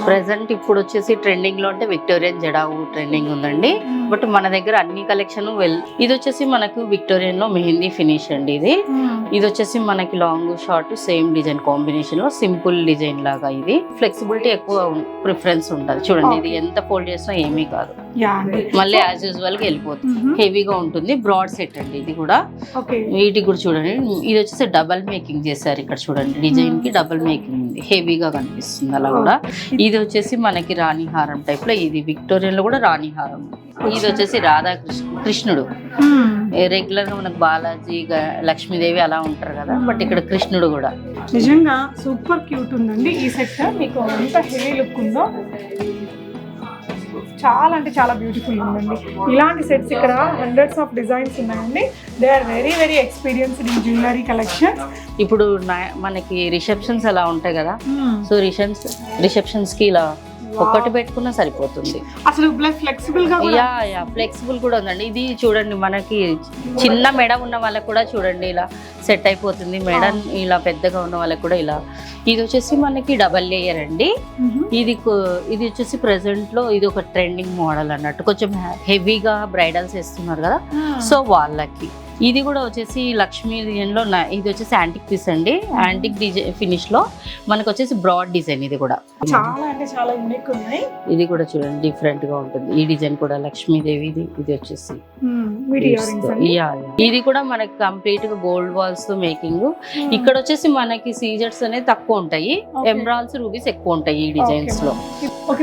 Present ఇప్పుడు వచ్చేసి trending లో అంటే విక్టోరియన్ జడావు ట్రెండింగ్ ఉందండి. బట్ మన దగ్గర అన్ని కలెక్షన్ ఇది వచ్చేసి మనకు విక్టోరియన్ లో మెహందీ ఫినిష్ అండి. ఇది వచ్చేసి మనకి long short same design combination లో సింపుల్ డిజైన్ లాగా. ఇది ఫ్లెక్సిబిలిటీ ఎక్కువ ప్రిఫరెన్స్ ఉంటుంది. చూడండి ఇది ఎంత ఫోల్డ్ చేసినా ఏమీ కాదు, మళ్ళీ యాజ్ యూజువల్ గా వెళ్ళిపోతుంది. హెవీగా ఉంటుంది. బ్రాడ్ సెట్ అండి ఇది కూడా. వీటికి కూడా చూడండి ఇది వచ్చేసి డబల్ మేకింగ్ చేశారు. ఇక్కడ చూడండి డిజైన్ కి డబల్ మేకింగ్ ఉంది, హెవీగా కనిపిస్తుంది అలా కూడా. ఇది వచ్చేసి మనకి రాణి హారం టైప్ లో, ఇది విక్టోరియన్ లో కూడా రాణి హారం. ఇది వచ్చేసి కృష్ణుడు. రెగ్యులర్ గా మనకు బాలాజీ లక్ష్మీదేవి అలా ఉంటారు కదా, బట్ ఇక్కడ కృష్ణుడు కూడా. నిజంగా సూపర్ క్యూట్ ఉందండి ఈ సెట్. మీకు ఎంత హెవీ లుక్ ఉందో, చాలా అంటే చాలా బ్యూటిఫుల్ ఉందండి. ఇలాంటి సెట్స్ ఇక్కడ హండ్రెడ్స్ ఆఫ్ డిజైన్స్ ఉన్నాయండి. They are very very experienced in jewellery collection. ఇప్పుడు మనకి రిసెప్షన్స్ అలా ఉంటాయి కదా, సో రిసెప్షన్స్ కి ఇలా ఒక్కటి పెట్టుకున్నా సరిపోతుంది. అసలు ఫ్లెక్సిబుల్ గా ఫ్లెక్సిబుల్ కూడా ఉందండి. ఇది చూడండి మనకి చిన్న మెడ ఉన్న వాళ్ళకి కూడా చూడండి ఇలా సెట్ అయిపోతుంది. మెడ ఇలా పెద్దగా ఉన్న వాళ్ళకి కూడా ఇలా. ఇది వచ్చేసి మనకి డబల్ లేయర్ అండి. ఇది వచ్చేసి ప్రెసెంట్ లో ఇది ఒక ట్రెండింగ్ మోడల్ అన్నట్టు. కొంచెం హెవీగా బ్రైడల్స్ వేస్తున్నారు కదా, సో వాళ్ళకి. ఇది కూడా వచ్చేసి లక్ష్మీ డిజైన్ లో. ఇది వచ్చేసి యాంటిక్ పీస్ అండి. యాంటిక్ డిజైన్ ఫినిష్ లో మనకు వచ్చేసి బ్రాడ్ డిజైన్. ఇది కూడా చాలా అంటే చాలా యూనిక్ ఉన్నాయి. ఇది కూడా చూడండి డిఫరెంట్ గా ఉంటుంది. ఈ డిజైన్ కూడా లక్ష్మీదేవి. ఇది వచ్చేసి ఇది కూడా మనకి కంప్లీట్ గా గోల్డ్ వాల్స్ తో మేకింగ్. ఇక్కడ వచ్చేసి మనకి సీజర్స్ అనేది తక్కువ ఉంటాయి, ఎమరాల్డ్స్ రూబీస్ ఎక్కువ ఉంటాయి ఈ డిజైన్స్ లో.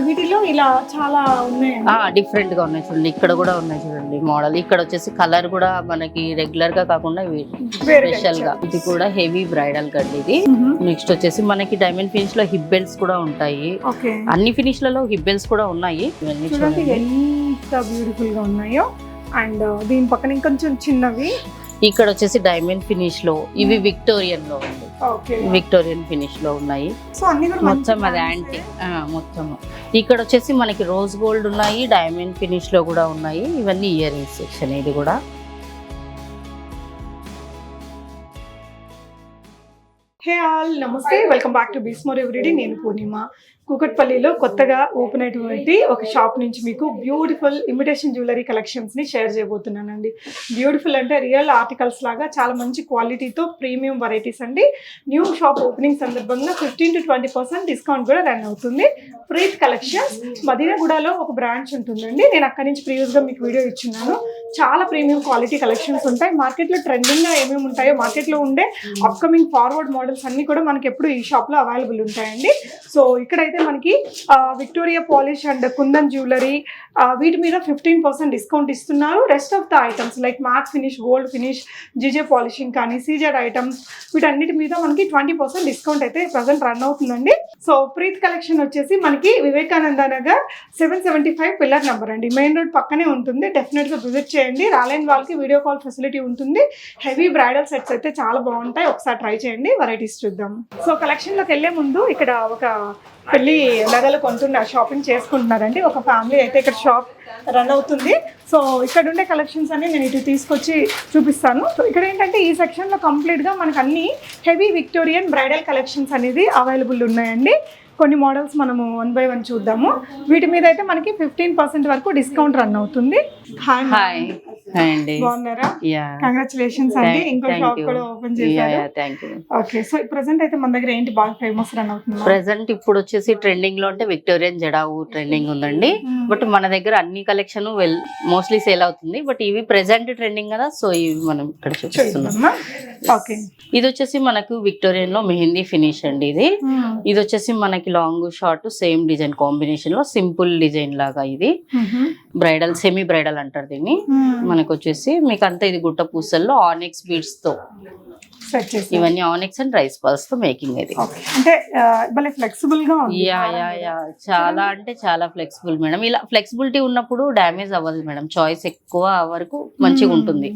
వీటిలో ఇలా చాలా ఉన్నాయి, డిఫరెంట్ గా ఉన్నాయి చూడండి. ఇక్కడ కూడా ఉన్నాయి చూడండి మోడల్. ఇక్కడ వచ్చేసి కలర్ కూడా మనకి రెగ్యులర్ గా కాకుండా స్పెషల్ గా. ఇది కూడా హెవీ బ్రైడల్ కట్ ఇది. నెక్స్ట్ వచ్చేసి మనకి డైమండ్ ఫినిష్ లో హిప్ బెల్ట్స్ కూడా ఉంటాయి. అన్ని ఫినిష్ లలో హిప్ బెల్ట్స్ కూడా ఉన్నాయి. ఇవన్నీ చూడండి ఎంత బ్యూటిఫుల్ గా ఉన్నాయో. అండ్ దీని పక్కన ఇంకొంచెం చిన్నవి. ఇక్కడ వచ్చేసి డైమండ్ ఫినిష్ లో, ఇవి విక్టోరియన్ లో ఉంది. విక్టోరియన్ ఫినిష్ లో ఉన్నాయి మొత్తం. అది యాంటీ మొత్తం. ఇక్కడ వచ్చేసి మనకి రోజ్ గోల్డ్ ఉన్నాయి, డైమండ్ ఫినిష్ లో కూడా ఉన్నాయి. ఇవన్నీ ఇయర్ రింగ్స్ సెక్షన్. ఇది కూడా హే ఆల్, నమస్తే, వెల్కమ్ బ్యాక్ టు బీస్మోర్ ఎవ్రీడే. నేను పూర్ణిమ. కూకట్పల్లిలో కొత్తగా ఓపెన్ అయినటువంటి ఒక షాప్ నుంచి మీకు బ్యూటిఫుల్ ఇమిటేషన్ జ్యువెలరీ కలెక్షన్స్ ని షేర్ చేయబోతున్నానండి. బ్యూటిఫుల్ అంటే రియల్ ఆర్టికల్స్ లాగా చాలా మంచి క్వాలిటీతో ప్రీమియం వెరైటీస్ అండి. న్యూ షాప్ ఓపెనింగ్ సందర్భంగా 15 to 20% డిస్కౌంట్ కూడా రన్ అవుతుంది. ప్రీత్ కలెక్షన్స్ మదీనాగూడలో ఒక బ్రాంచ్ ఉంటుందండి. నేను అక్కడి నుంచి ప్రీవియస్ గా మీకు వీడియో ఇచ్చున్నాను. చాలా ప్రీమియం క్వాలిటీ కలెక్షన్స్ ఉంటాయి. మార్కెట్లో ట్రెండింగ్ గా ఏమేమి ఉంటాయో, మార్కెట్లో ఉండే అప్కమింగ్ ఫార్వర్డ్ మోడల్స్ అన్ని కూడా మనకి ఎప్పుడు ఈ షాప్ లో అవైలబుల్ ఉంటాయండి. సో ఇక్కడైతే మనకి Victoria polish and kundan jewellery వీటి మీద 15% డిస్కౌంట్ ఇస్తున్నారు. Rest of the items like matte finish, gold finish, GJ polishing కానీ, సీజెడ్ ఐటమ్స్ వీటన్నిటి మీద మనకి 20% డిస్కౌంట్ అయితే ప్రజెంట్ రన్ అవుతుందండి. సో ప్రీత్ కలెక్షన్ వచ్చేసి మనకి వివేకానంద నగర్ 775 పిల్లర్ నెంబర్ అండి. మెయిన్ రోడ్ పక్కనే ఉంటుంది. డెఫినెట్ గా విజిట్ చేయండి. రాలేని వాళ్ళకి వీడియో కాల్ ఫెసిలిటీ ఉంటుంది. హెవీ బ్రైడల్ సెట్స్ అయితే చాలా బాగుంటాయి. ఒకసారి ట్రై చేయండి. వెరైటీస్ చూద్దాం. సో కలెక్షన్ లోకి వెళ్లే ముందు ఇక్కడ ఒక పెళ్లి నగలు షాపింగ్ చేసుకుంటున్నారండి. ఒక ఫ్యామిలీ అయితే ఇక్కడ షాప్ రన్ అవుతుంది. సో ఇక్కడ ఉండే కలెక్షన్స్ అన్ని నేను ఇటు తీసుకొచ్చి చూపిస్తాను. సో ఇక్కడ ఏంటంటే ఈ సెక్షన్లో కంప్లీట్గా మనకు అన్ని హెవీ విక్టోరియన్ బ్రైడల్ కలెక్షన్స్ అనేది అవైలబుల్ ఉన్నాయండి. కొన్ని మోడల్స్ మనము 1 by 1 చూద్దాము. వీటి మీద అయితే మనకి 15% వరకు డిస్కౌంట్ రన్ అవుతుంది. హాయ్ అండి, బాగున్నారా? కంగ్రాచులేషన్స్ అండి. ఇంకో షాప్ కూడా ఓపెన్ చేశారు. ఓకే, సో ప్రెసెంట్ అయితే మన దగ్గర ఏంటి బాగా ఫేమస్ రన్ అవుతుంది? ప్రెసెంట్ ఇప్పుడు వచ్చేసి ట్రెండింగ్ లో అంటే విక్టోరియన్ జడావు ట్రెండింగ్ ఉందండి. బట్ మన దగ్గర అన్ని కలెక్షన్ మోస్ట్లీ సేల్ అవుతుంది. బట్ ఇవి ప్రెసెంట్ ట్రెండింగ్ కదా, సో ఇవి మనం ఇక్కడ చూపిస్తున్నాం. ఓకే, ఇది వచ్చేసి మనకు విక్టోరియన్ లో మెహందీ ఫినిష్ అండి. ఇది వచ్చేసి మనకి long short same design combination లో సింపుల్ డిజైన్ లాగా. ఇది బ్రైడల్, సెమీ బ్రైడల్ అంటారు దీన్ని. మనకు వచ్చేసి మీకు అంతా ఇది గుట్ట పూసల్లో ఆనిక్స్ బీడ్స్ తో, ఇవన్నీ ఆనిక్స్ అండ్ రైస్ పల్స్ తో మేకింగ్. ఇది అంటే ఫ్లెక్సిబుల్ గా ఉంది. చాలా అంటే చాలా ఫ్లెక్సిబుల్ మేడం. ఇలా ఫ్లెక్సిబిలిటీ ఉన్నప్పుడు డ్యామేజ్ అవ్వదు మేడం. చాయిస్ ఎక్కువ వరకు మంచిగా ఉంటుంది.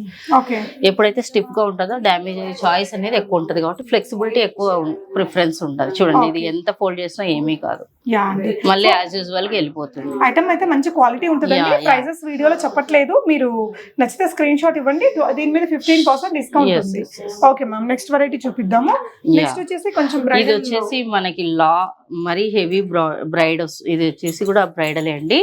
ఎప్పుడైతే స్టిఫ్ గా ఉంటుందో డ్యామేజ్ చాయిస్ అనేది ఎక్కువ ఉంటుంది. కాబట్టి ఫ్లెక్సిబిలిటీ ఎక్కువ ప్రిఫరెన్స్ ఉంటుంది. చూడండి ఇది ఎంత ఫోల్డ్ చేసినా ఏమీ కాదు, యా అండి, మళ్ళీ యాజ్ యూజువల్ గా వెళ్ళిపోతుంది. ఐటమ్ అయితే మంచి క్వాలిటీ ఉంటుందండి. Yeah, yeah. ప్రైజెస్ వీడియోలో చెప్పట్లేదు, మీరు నచ్చితే స్క్రీన్ షాట్ ఇవ్వండి. దీని మీద 15% డిస్కౌంట్ Yes, ఉంది. yes, yes. Okay ma'am, next variety చూపిద్దాము. నెక్స్ట్ వచ్చేసి కొంచెం ఇది బ్రైడల్. వచ్చేసి మనకి మరీ హెవీ బ్రైడ్ ఇది వచ్చేసి కూడా బ్రైడల్ అండి,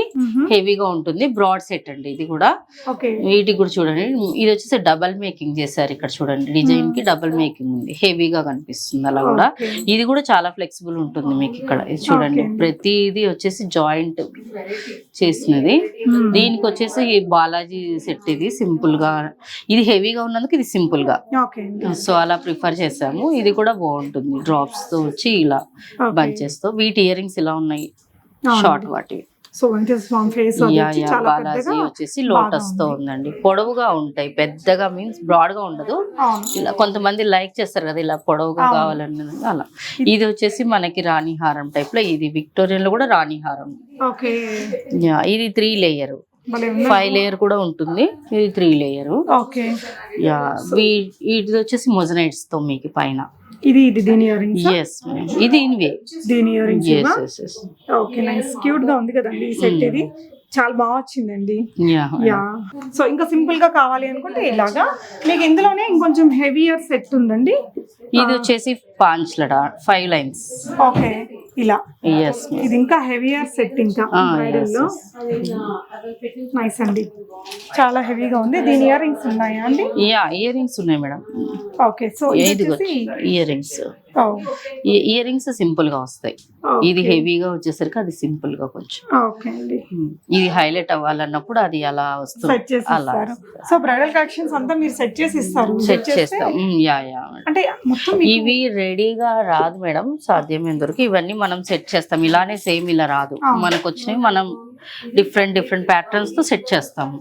హెవీగా ఉంటుంది. బ్రాడ్ సెట్ అండి ఇది కూడా. ఓకే, వీటికి కూడా చూడండి, ఇది వచ్చేసి డబల్ మేకింగ్ చేశారు. ఇక్కడ చూడండి డిజైన్ కి డబల్ మేకింగ్ ఉంది, హెవీగా కనిపిస్తుంది అలా కూడా. ఇది కూడా చాలా ఫ్లెక్సిబుల్ ఉంటుంది మీకు. ఇక్కడ ఇది చూడండి, ప్రతిది వచ్చేసి జాయింట్ చేసినది. దీనికి వచ్చేసి ఈ బాలాజీ సెట్, ఇది సింపుల్ గా, ఇది హెవీగా ఉన్నందుకు ఇది సింపుల్ గా, ఓకే, సో అలా ప్రిఫర్ చేసాము. ఇది కూడా బాగుంటుంది, డ్రాప్స్ తో వచ్చి ఇలా బంచెస్ తో. వీటి ఇయర్ రింగ్స్ ఇలా ఉన్నాయి, షార్ట్ వాటివి. సో ఫేస్ బాలాజీ వచ్చేసి లోటస్ తో ఉందండి, పొడవుగా ఉంటాయి, పెద్దగా మీన్స్ బ్రాడ్ గా ఉండదు. ఇలా కొంతమంది లైక్ చేస్తారు కదా ఇలా పొడవుగా కావాలని, అలా. ఇది వచ్చేసి మనకి రాణి హారం టైప్ లో, ఇది విక్టోరియన్ లో కూడా రాణి హారం. ఓకే, ఇది 3 లేయర్, 5 లేయర్ కూడా ఉంటుంది, ఇది 3 లేయర్. ఓకే, ఇది వచ్చేసి మొజనైట్స్ తో మీకు పైన. ఇది దీని ఇయర్ రింగ్స్. yes ఇది ఇన్వే దీని ear rings. yes okay, nice, cute గా ఉంది కదండి ఈ సెట్. ఇది చాలా బాగా వచ్చిందండి. యా, సో ఇంకా సింపుల్ గా కావాలి అనుకుంటే ఇలాగా మీకు ఇందులోనే ఇంకొంచెం హెవీయర్ సెట్ ఉందండి. ఇది వచ్చేసి పాంచ్లడ 5 లైన్స్. ఓకే, ఇలా. yes ఇది ఇంకా హెవీయర్ సెట్, ఇంకా బ్రైడల్ లో. నైస్ అండి, చాలా హెవీగా ఉంది. దీని ఇయర్ రింగ్స్ ఉన్నాయా అండి? ఇయర్ రింగ్స్ ఉన్నాయి madam. Okay, so ear rings, ear rings simple గా వస్తాయి. ఇది హెవీగా వచ్చేసరికి అది సింపుల్ గా కొంచెం. ఓకే అండి, ఇది హైలైట్ అవ్వాలన్నప్పుడు అది అలా వస్తుంది. అలా సో బ్రైడల్ కలెక్షన్స్ అంతా మీరు సెట్ చేసి ఇస్తారు? సెట్ చేస్తాం. అంటే మొత్తం ఇవి రెడీగా రాదు మేడం, సాధ్యమైనంత వరకు ఇవన్నీ మనం సెట్ చేస్తాం. ఇలానే సేమ్ ఇలా రాదు, మనకు వచ్చినవి మనం డిఫరెంట్ ప్యాటర్న్స్ తో సెట్ చేస్తాము.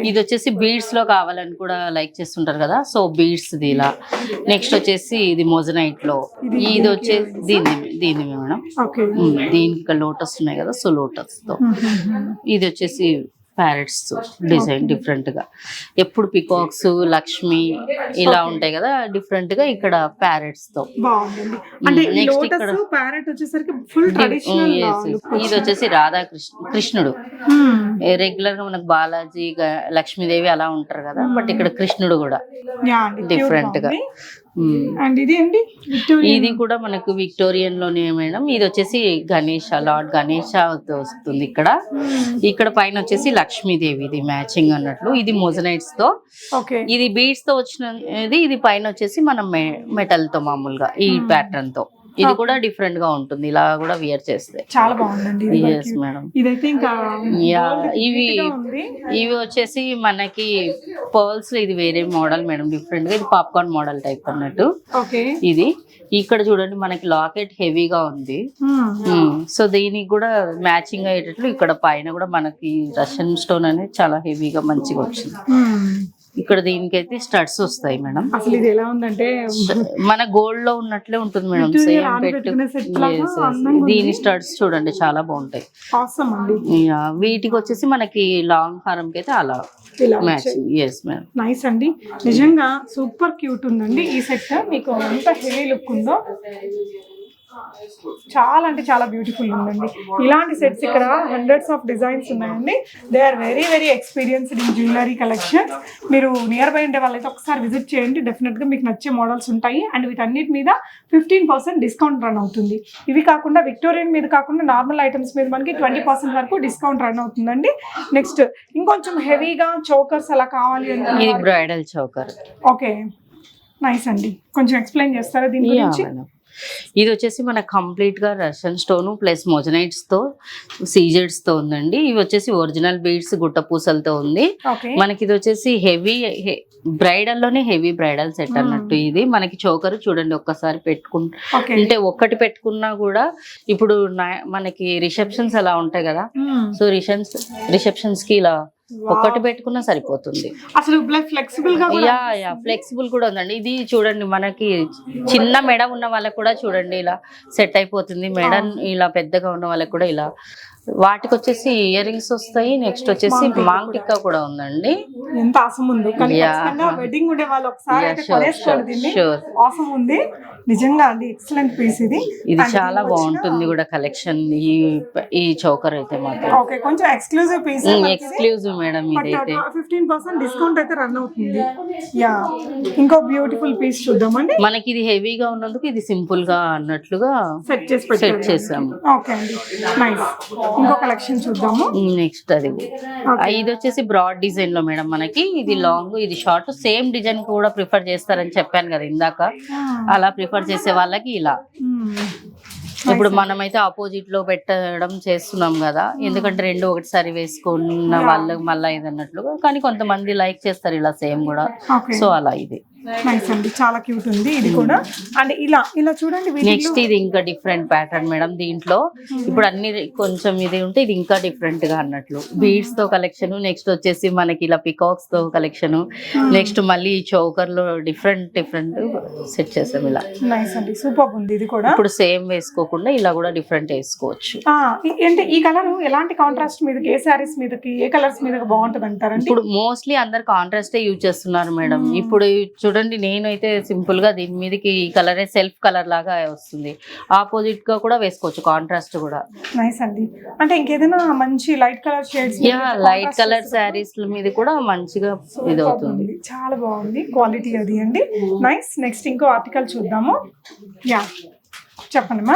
ఇది వచ్చేసి బీడ్స్ లో కావాలని కూడా లైక్ చేస్తుంటారు కదా, సో బీడ్స్ ఇలా. నెక్స్ట్ వచ్చేసి ఇది మొజనైట్ లో, ఇది వచ్చేసి దీని మేడం. దీనికి లోటస్ ఉన్నాయి కదా, సో లోటస్ తో. ఇది వచ్చేసి ప్యారెట్స్ డిజైన్ డిఫరెంట్ గా. ఎప్పుడు పికాక్స్, లక్ష్మి ఇలా ఉంటాయి కదా, డిఫరెంట్ గా ఇక్కడ ప్యారెట్స్ తో. నెక్స్ట్ ఇక్కడ ఇది వచ్చేసి కృష్ణుడు. రెగ్యులర్ గా మనకు బాలాజీ, లక్ష్మీదేవి అలా ఉంటారు కదా, బట్ ఇక్కడ కృష్ణుడు కూడా డిఫరెంట్ గా. ఇది కూడా మనకు విక్టోరియన్ లోనే మేడం. ఇది వచ్చేసి లార్డ్ గణేష వస్తుంది ఇక్కడ. ఇక్కడ పైన వచ్చేసి లక్ష్మీదేవి, ఇది మ్యాచింగ్ అన్నట్లు. ఇది మొజనైట్స్ తో, ఇది బీడ్స్ తో వచ్చినది. ఇది పైన వచ్చేసి మనం మెటల్ తో మామూలుగా ఈ ప్యాటర్న్ తో. ఇది కూడా డిఫరెంట్ గా ఉంటుంది, ఇలా కూడా వియర్ చేస్తే చాలా బాగుందండి. Yes madam. ఇదైతే ఇంకా ఇవి వచ్చేసి మనకి పర్ల్స్, ఇది వేరే మోడల్ మేడం, డిఫరెంట్ గా. ఇది పాప్కార్న్ మోడల్ టైప్ అన్నట్టు. ఇది ఇక్కడ చూడండి మనకి లాకెట్ హెవీగా ఉంది, సో దీనికి కూడా మ్యాచింగ్ అయ్యేటట్లు ఇక్కడ పైన కూడా మనకి రష్యన్ స్టోన్ అనేది చాలా హెవీగా మంచిగా వచ్చింది. ఇక్కడ దీనికైతే స్టడ్స్ వస్తాయి మేడం. అసలు ఇది ఎలా ఉందంటే మన గోల్డ్ లో ఉన్నట్లే ఉంటుంది మేడం, సేమ్ పెట్టు. దీని స్టడ్స్ చూడండి చాలా బాగుంటాయి. వీటికి వచ్చేసి మనకి లాంగ్ హారం కి అయితే అలా మ్యాచింగ్. ఎస్ మేడం, నైస్ అండి, నిజంగా సూపర్ క్యూట్ ఉందండి ఈ సెట్. మీకు ఎంత హెవీ లుక్ ఉందో, చాలా అంటే చాలా బ్యూటిఫుల్ ఉందండి. ఇలాంటి సెట్స్ ఇక్కడ హండ్రెడ్స్ ఆఫ్ డిజైన్స్ ఉన్నాయండి. They are very experienced in jewellery collection. మీరు నియర్ బై ఉండే వాళ్ళైతే ఒకసారి విజిట్ చేయండి, డెఫినెట్ గా మీకు నచ్చే మోడల్స్ ఉంటాయి. అండ్ వీటన్నిటి మీద 15% డిస్కౌంట్ రన్ అవుతుంది. ఇవి కాకుండా విక్టోరియన్ మీద కాకుండా నార్మల్ ఐటమ్స్ మీద మనకి 20% వరకు డిస్కౌంట్ రన్ అవుతుందండి. నెక్స్ట్ ఇంకొంచెం హెవీగా చోకర్స్ అలా కావాలి అంటే ఇది బ్రైడల్ చోకర్. ఓకే, నైస్ అండి, కొంచెం ఎక్స్ప్లెయిన్ చేస్తారా దీని గురించి? ఇది వచ్చేసి మనకు కంప్లీట్ గా రష్యన్ స్టోన్ ప్లస్ మొజనైట్స్ తో, సీజెడ్స్ తో ఉందండి. ఇవి వచ్చేసి ఒరిజినల్ బీడ్స్ గుట్ట పూసలతో ఉంది మనకి. ఇది వచ్చేసి హెవీ బ్రైడల్ లోనే హెవీ బ్రైడల్ సెట్ అన్నట్టు. ఇది మనకి చోకర్ చూడండి, ఒక్కసారి పెట్టుకుంటే ఒక్కటి పెట్టుకున్నా కూడా, ఇప్పుడు మనకి రిసెప్షన్స్ అలా ఉంటాయి కదా, సో రిసెప్షన్స్ కి ఇలా ఒకటి పెట్టుకున్నా సరిపోతుంది. అసలు ఫ్లెక్సిబుల్ గా కూడా యా ఫ్లెక్సిబుల్ కూడా ఉందండి. ఇది చూడండి మనకి చిన్న మెడ ఉన్న వాళ్ళకి కూడా చూడండి ఇలా సెట్ అయిపోతుంది. మెడ ఇలా పెద్దగా ఉన్న వాళ్ళకి కూడా ఇలా. వాటికి వచ్చేసి ఇయర్ రింగ్స్ వస్తాయి. నెక్స్ట్ వచ్చేసి మాంగ్ టిక్కా కూడా ఉందండి. ఎంత ఆసం ఉంది. వెడ్డింగ్ ఉండే వాళ్ళు ఒకసారి అయితే కొనేసుకోండి దీన్ని. ఆసం ఉంది నిజంగా అండి. ఎక్సలెంట్ పీస్ ఇది. ఇది చాలా బాగుంటుంది కూడా కలెక్షన్. ఈ చౌకర్ అయితే మాత్రం ఓకే, కొంచెం ఎక్స్క్లూజివ్ పీస్. ఎక్స్క్లూజివ్ మేడం ఇదైతే. 15% డిస్కౌంట్ అయితే రన్ అవుతుంది. యా, ఇంకో బ్యూటిఫుల్ పీస్ చూద్దామండి. మనకి ఇది హెవీగా ఉన్నందుకు ఇది సింపుల్ గా అన్నట్లుగా సెట్ చేసాము. ఓకే అండి, నైస్. ఇంకో కలెక్షన్ చూద్దాము. నెక్స్ట్ అది ఇది వచ్చేసి బ్రాడ్ డిజైన్ లో మేడం. మనకి ఇది లాంగ్, ఇది షార్ట్. సేమ్ డిజైన్ కూడా ప్రిఫర్ చేస్తారని చెప్పాను కదా ఇందాక. అలా ప్రిఫర్ చేసే వాళ్ళకి ఇలా. ఇప్పుడు మనమైతే ఆపోజిట్ లో పెట్టడం చేస్తున్నాం కదా, ఎందుకంటే రెండు ఒకటిసారి వేసుకున్న వాళ్ళకి మళ్ళీ ఇది అన్నట్లుగా. కానీ కొంతమంది లైక్ చేస్తారు ఇలా సేమ్ కూడా. సో అలా ఇది నైస్ అండి, చాలా క్యూట్ ఉంది ఇది కూడా. అండ్ ఇలా ఇలా చూడండి. నెక్స్ట్ ఇది ఇంకా డిఫరెంట్ ప్యాటర్న్ మేడం. దీంట్లో ఇప్పుడు అన్ని కొంచెం ఇది ఉంటే ఇది ఇంకా డిఫరెంట్ గా అన్నట్లు. బీడ్స్ తో కలెక్షన్. నెక్స్ట్ వచ్చేసి మనకి ఇలా పికాక్స్ తో కలెక్షన్. నెక్స్ట్ మళ్ళీ చౌకర్ లో డిఫరెంట్ సెట్ చేసాం ఇలా. నైస్ అండి, సూపర్ ఉంది ఇది కూడా. ఇప్పుడు సేమ్ వేసుకోకుండా ఇలా కూడా డిఫరెంట్ వేసుకోవచ్చు. అంటే ఈ కలర్ ఎలాంటి కాంట్రాస్ట్ మీదకి, ఏ సారీస్ మీదకి, ఏ కలర్స్ మీదకి బాగుంటది అంటారండి? ఇప్పుడు మోస్ట్లీ అందరు కాంట్రాస్టే యూజ్ చేస్తున్నారు మేడం. ఇప్పుడు చూడండి, నేనైతే సింపుల్ గా దీని మీదకి ఈ కలరే సెల్ఫ్ కలర్ లాగా వస్తుంది. ఆపోజిట్ గా కూడా వేసుకోవచ్చు, కాంట్రాస్ట్ కూడా. నైస్ అండి. అంటే ఇంకేదైనా మంచి light colour shades, light colour saris మీద కూడా మంచిగా ఇది అవుతుంది. చాలా బాగుంది క్వాలిటీ అది అండి. నైస్. నెక్స్ట్ ఇంకో ఆర్టికల్ చూద్దాము. యా, చెప్పండి మా.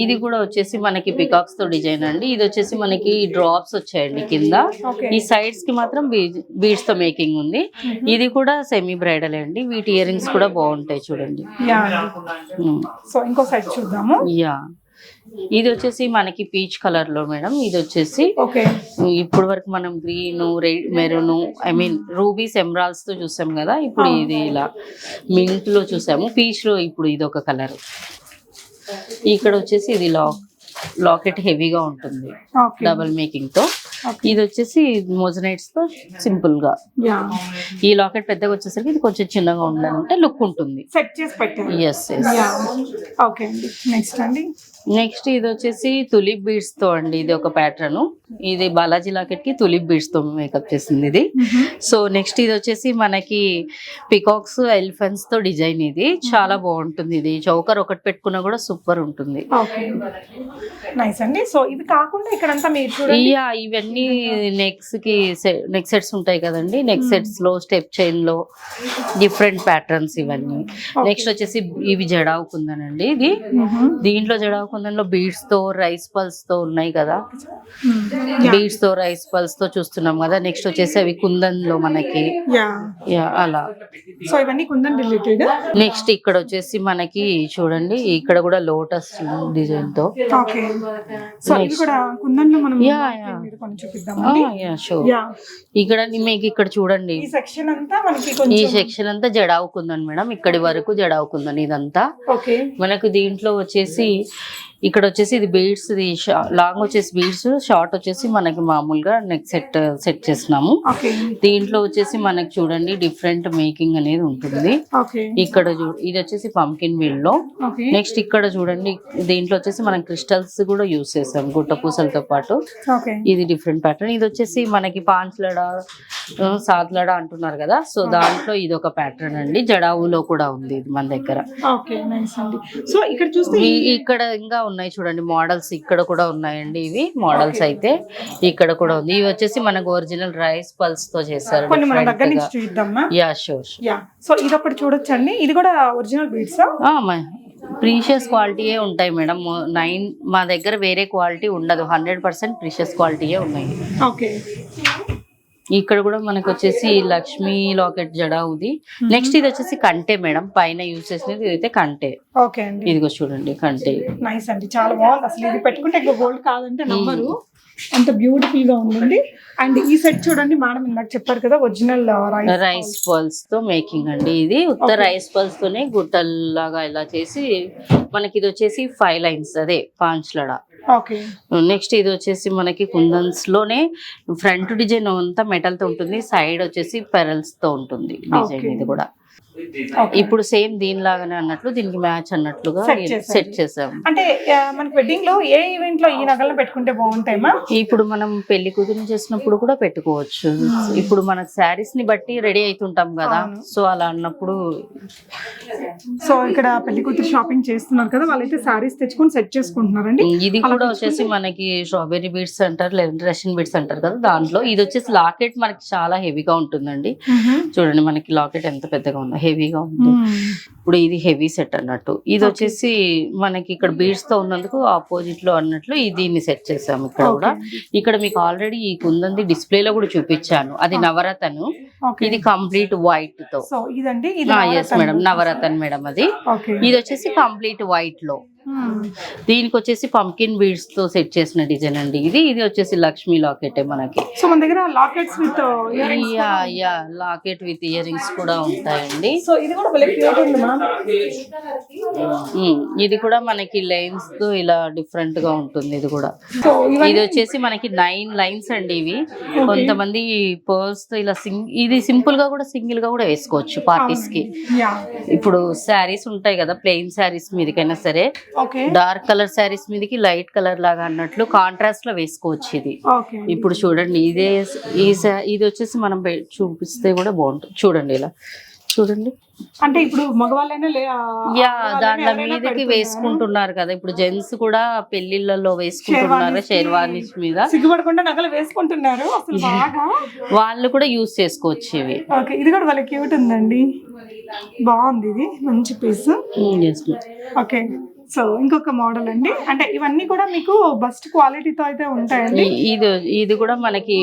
ఇది కూడా వచ్చేసి మనకి పికాక్స్ తో డిజైన్ అండి. ఇది వచ్చేసి మనకి డ్రాప్స్ వచ్చాయండి కింద. ఈ సైడ్స్ కి మాత్రం బీడ్స్ తో మేకింగ్ ఉంది. ఇది కూడా సెమీ బ్రైడల్ అండి. వీటి ఇయర్ రింగ్స్ కూడా బాగుంటాయి చూడండి. సో ఇంకో సైడ్ చూద్దాము. ఇది వచ్చేసి మనకి పీచ్ కలర్ లో మేడం. ఇది వచ్చేసి ఇప్పుడు వరకు మనం green, red, maroon, I mean rubies, emeralds తో చూసాం కదా. ఇప్పుడు ఇది ఇలా మింట్ లో చూసాము. పీచ్ లో ఇప్పుడు ఇది ఒక కలర్. ఇక్కడ వచ్చేసి ఇది లాకెట్ హెవీగా ఉంటుంది డబుల్ మేకింగ్ తో. ఇది వచ్చేసి మోజనైట్స్ తో సింపుల్ గా. ఈ లాకెట్ పెద్దగా వచ్చేసరికి ఇది కొంచెం చిన్నగా ఉండాలంటే లుక్ ఉంటుంది. సెట్ చేసి పెట్టారు. Yes yes. ఓకే అండి. నెక్స్ట్ అండి. నెక్స్ట్ ఇది వచ్చేసి తులిప్ బీడ్స్ తో అండి. ఇది ఒక ప్యాటర్న్. ఇది బాలాజీ లాకెట్ కి తులిప్ బీడ్స్ తో మేకప్ చేసింది ఇది. సో నెక్స్ట్ ఇది వచ్చేసి మనకి పికాక్స్, ఎలిఫెంట్స్ తో డిజైన్. ఇది చాలా బాగుంటుంది. ఇది చౌకర్ ఒకటి పెట్టుకున్నా కూడా సూపర్ ఉంటుంది. నైస్ అండి. సో ఇది కాకుండా ఇక్కడంతా మీరు చూడండి, ఇవన్నీ నెక్స్ కి నెక్ సెట్స్ ఉంటాయి కదండి. నెక్ సెట్స్ లో స్టెప్ చైన్ లో డిఫరెంట్ ప్యాటర్న్స్ ఇవన్నీ. నెక్స్ట్ వచ్చేసి ఇవి జడావు కుందన్ అండి. ఇది దీంట్లో జడావు కుందన్ లో బీడ్స్ తో, రైస్ పల్స్ తో ఉన్నాయి కదా. బీడ్స్ తో, రైస్ పల్స్ తో చూస్తున్నాం కదా. నెక్స్ట్ వచ్చేసి అవి కుందన్ లో మనకి అలా. సో ఇవన్నీ కుందన్ రిలేటెడ్. నెక్స్ట్ ఇక్కడ వచ్చేసి మనకి చూడండి, ఇక్కడ కూడా లోటస్ డిజైన్ తో. సో ఇది కూడా కుందన్ లో మనం ఇక్కడ మీకు ఇక్కడ చూడండి, ఈ సెక్షన్ అంతా మనకి ఈ సెక్షన్ అంతా జడావుకుందని మేడం. ఇక్కడి వరకు జడావుకుందని ఇదంతా. మనకు దీంట్లో వచ్చేసి ఇక్కడ వచ్చేసి ఇది బీడ్స్, ఇది లాంగ్ వచ్చేసి బీడ్స్, షార్ట్ వచ్చేసి మనకి మామూలుగా నెక్ సెట్ చేసినాము. దీంట్లో వచ్చేసి మనకి చూడండి డిఫరెంట్ మేకింగ్ అనేది ఉంటుంది. ఇక్కడ ఇది వచ్చేసి పంకిన్ వీల్ లో. నెక్స్ట్ ఇక్కడ చూడండి, దీంట్లో వచ్చేసి మనం క్రిస్టల్స్ కూడా యూస్ చేసాం గుట్ట పూసలతో పాటు. ఇది డిఫరెంట్ ప్యాటర్న్. ఇది వచ్చేసి మనకి పాంచ్లడా, సాత్లడా అంటున్నారు కదా. సో దాంట్లో ఇది ఒక ప్యాటర్న్ అండి. జడావులో కూడా ఉంది ఇది మన దగ్గర. సో ఇక్కడ చూస్తే ఇక్కడ ఇంకా ఉన్నాయి చూడండి మోడల్స్. ఇక్కడ కూడా ఉన్నాయండి ఇవి మోడల్స్. అయితే ఇక్కడ కూడా ఉంది. ఇవి వచ్చేసి మనకు ఒరిజినల్ రైస్ పల్స్ తో చేశారు. Yeah sure. సో ఇది ఒకటి చూడొచ్చండి. ఇది కూడా ఒరిజినల్ బీడ్స్, ప్రీషియస్ క్వాలిటీయే ఉంటాయి మేడం. మా దగ్గర వేరే క్వాలిటీ ఉండదు. 100% ప్రీషియస్ క్వాలిటీయే ఉన్నాయి. ఇక్కడ కూడా మనకు వచ్చేసి లక్ష్మీ లాకెట్ జడావుది. నెక్స్ట్ ఇది వచ్చేసి కంటే మేడం. పైన యూజ్ చేసినది ఇదైతే కంటే. ఓకే అండి, ఇదిగో చూడండి కంటే. నైస్ అండి, చాలా బాగుంది. అసలు ఇది పెట్టుకుంటే ఇంకా గోల్డ్ కాదంటే నమ్మరు. అంత బ్యూటిఫుల్ గా ఉందండి. అండ్ ఈ సెట్ చూడండి మేడం, ఇందాక చెప్పారు కదా ఒరిజినల్ రైస్ పర్ల్స్ తో మేకింగ్ అండి. ఇది ఉత్త రైస్ పర్ల్స్ తోనే గుట్టల్లాగా ఇలా చేసి మనకి ఇది వచ్చేసి 5 లైన్స్, అదే పాంచ్లడా. ఓకే. నెక్స్ట్ ఇది వచ్చేసి మనకి కుందన్స్ లోనే ఫ్రంట్ డిజైన్ అంతా మెటల్ తో ఉంటుంది, సైడ్ వచ్చేసి పెరల్స్ తో ఉంటుంది డిజైన్. ఇది కూడా ఇప్పుడు సేమ్ దీనిలాగానే అన్నట్లు దీనికి మ్యాచ్ అన్నట్లుగా సెట్ చేసాము. అంటే మనకి వెడ్డింగ్ లో ఏ ఈవెంట్ లో ఈ నగలను పెట్టుకుంటే బాగుంటాయమ్మా? ఇప్పుడు మనం పెళ్లి కూతురు చేసినప్పుడు కూడా పెట్టుకోవచ్చు. ఇప్పుడు మన శారీస్ ని బట్టి రెడీ అవుతుంటాం కదా, సో అలా అన్నప్పుడు. సో ఇక్కడ పెళ్లి కూతురు షాపింగ్ చేస్తున్నారు కదా, వాళ్ళైతే శారీస్ తెచ్చుకొని సెట్ చేసుకుంటున్నారండి. ఇది కూడా వచ్చేసి మనకి స్ట్రాబెరీ బీడ్స్ అంటారు, లేదంటే రష్యన్ బీడ్స్ అంటారు కదా, దాంట్లో ఇది వచ్చేసి లాకెట్ మనకి చాలా హెవీగా ఉంటుందండి. చూడండి మనకి లాకెట్ ఎంత పెద్దగా ఉందో, హెవీగా ఉంది. ఇప్పుడు ఇది హెవీ సెట్ అన్నట్టు. ఇది వచ్చేసి మనకి ఇక్కడ బీడ్స్ తో ఉన్నందుకు ఆపోజిట్ లో అన్నట్లు దీన్ని సెట్ చేసాము. ఇక్కడ కూడా ఇక్కడ మీకు ఆల్రెడీ ఈ కుందంది డిస్ప్లే లో కూడా చూపించాను, అది నవరత్ను. ఇది కంప్లీట్ వైట్ తో. ఎస్ మేడం, నవరత్న మేడం అది. ఇది వచ్చేసి కంప్లీట్ వైట్ లో. దీనికి వచ్చేసి పంకిన్ బీడ్స్ తో సెట్ చేసిన డిజైన్ అండి. ఇది వచ్చేసి లక్ష్మీ లాకెట్ మనకి. సో మన దగ్గర lockets with locket with ear rings కూడా ఉంటాయండి. సో ఇది కూడా భలే క్యూట్ ఉంది మ్యామ్. ఇది కూడా మనకి లైన్స్ తో ఇలా డిఫరెంట్ గా ఉంటుంది. ఇది కూడా ఇది వచ్చేసి మనకి 9 లైన్స్ అండి. ఇవి కొంతమంది పర్ల్స్ తో ఇలా ఇది సింపుల్ గా కూడా సింగిల్ గా కూడా వేసుకోవచ్చు పార్టీస్ కి. ఇప్పుడు శారీస్ ఉంటాయి కదా, ప్లెయిన్ శారీస్ మీదకైనా సరే, డార్క్ కలర్ శారీస్ మీదకి లైట్ కలర్ లాగా అన్నట్లు కాంట్రాస్ట్ లో వేసుకోవచ్చు. ఇది ఇప్పుడు చూడండి, ఇది వచ్చేసి మనం చూపిస్తే కూడా బాగుంటుంది. చూడండి ఇలా చూడండి. అంటే ఇప్పుడు మగవాళ్ళైనా దాంట్లో మీదకి వేసుకుంటున్నారు కదా, ఇప్పుడు జెంట్స్ కూడా పెళ్లిళ్ళలో వేసుకుంటున్నారు షేర్వానీస్ మీద, సిగ్గుపడకుండా నగలు వేసుకుంటున్నారు. అసలు బాగా వాళ్ళు కూడా యూజ్ చేసుకోవచ్చు ఇవి. ఇది కూడా వాళ్ళ క్యూట్ ఉందండి, బాగుంది. ఇది మంచి పీస్. ఓకే. సో ఇంకొక మోడల్ అండి. అంటే ఇవన్నీ కూడా మీకు బస్ట్ క్వాలిటీతో అయితే ఉంటాయండి. ఇది కూడా మనకి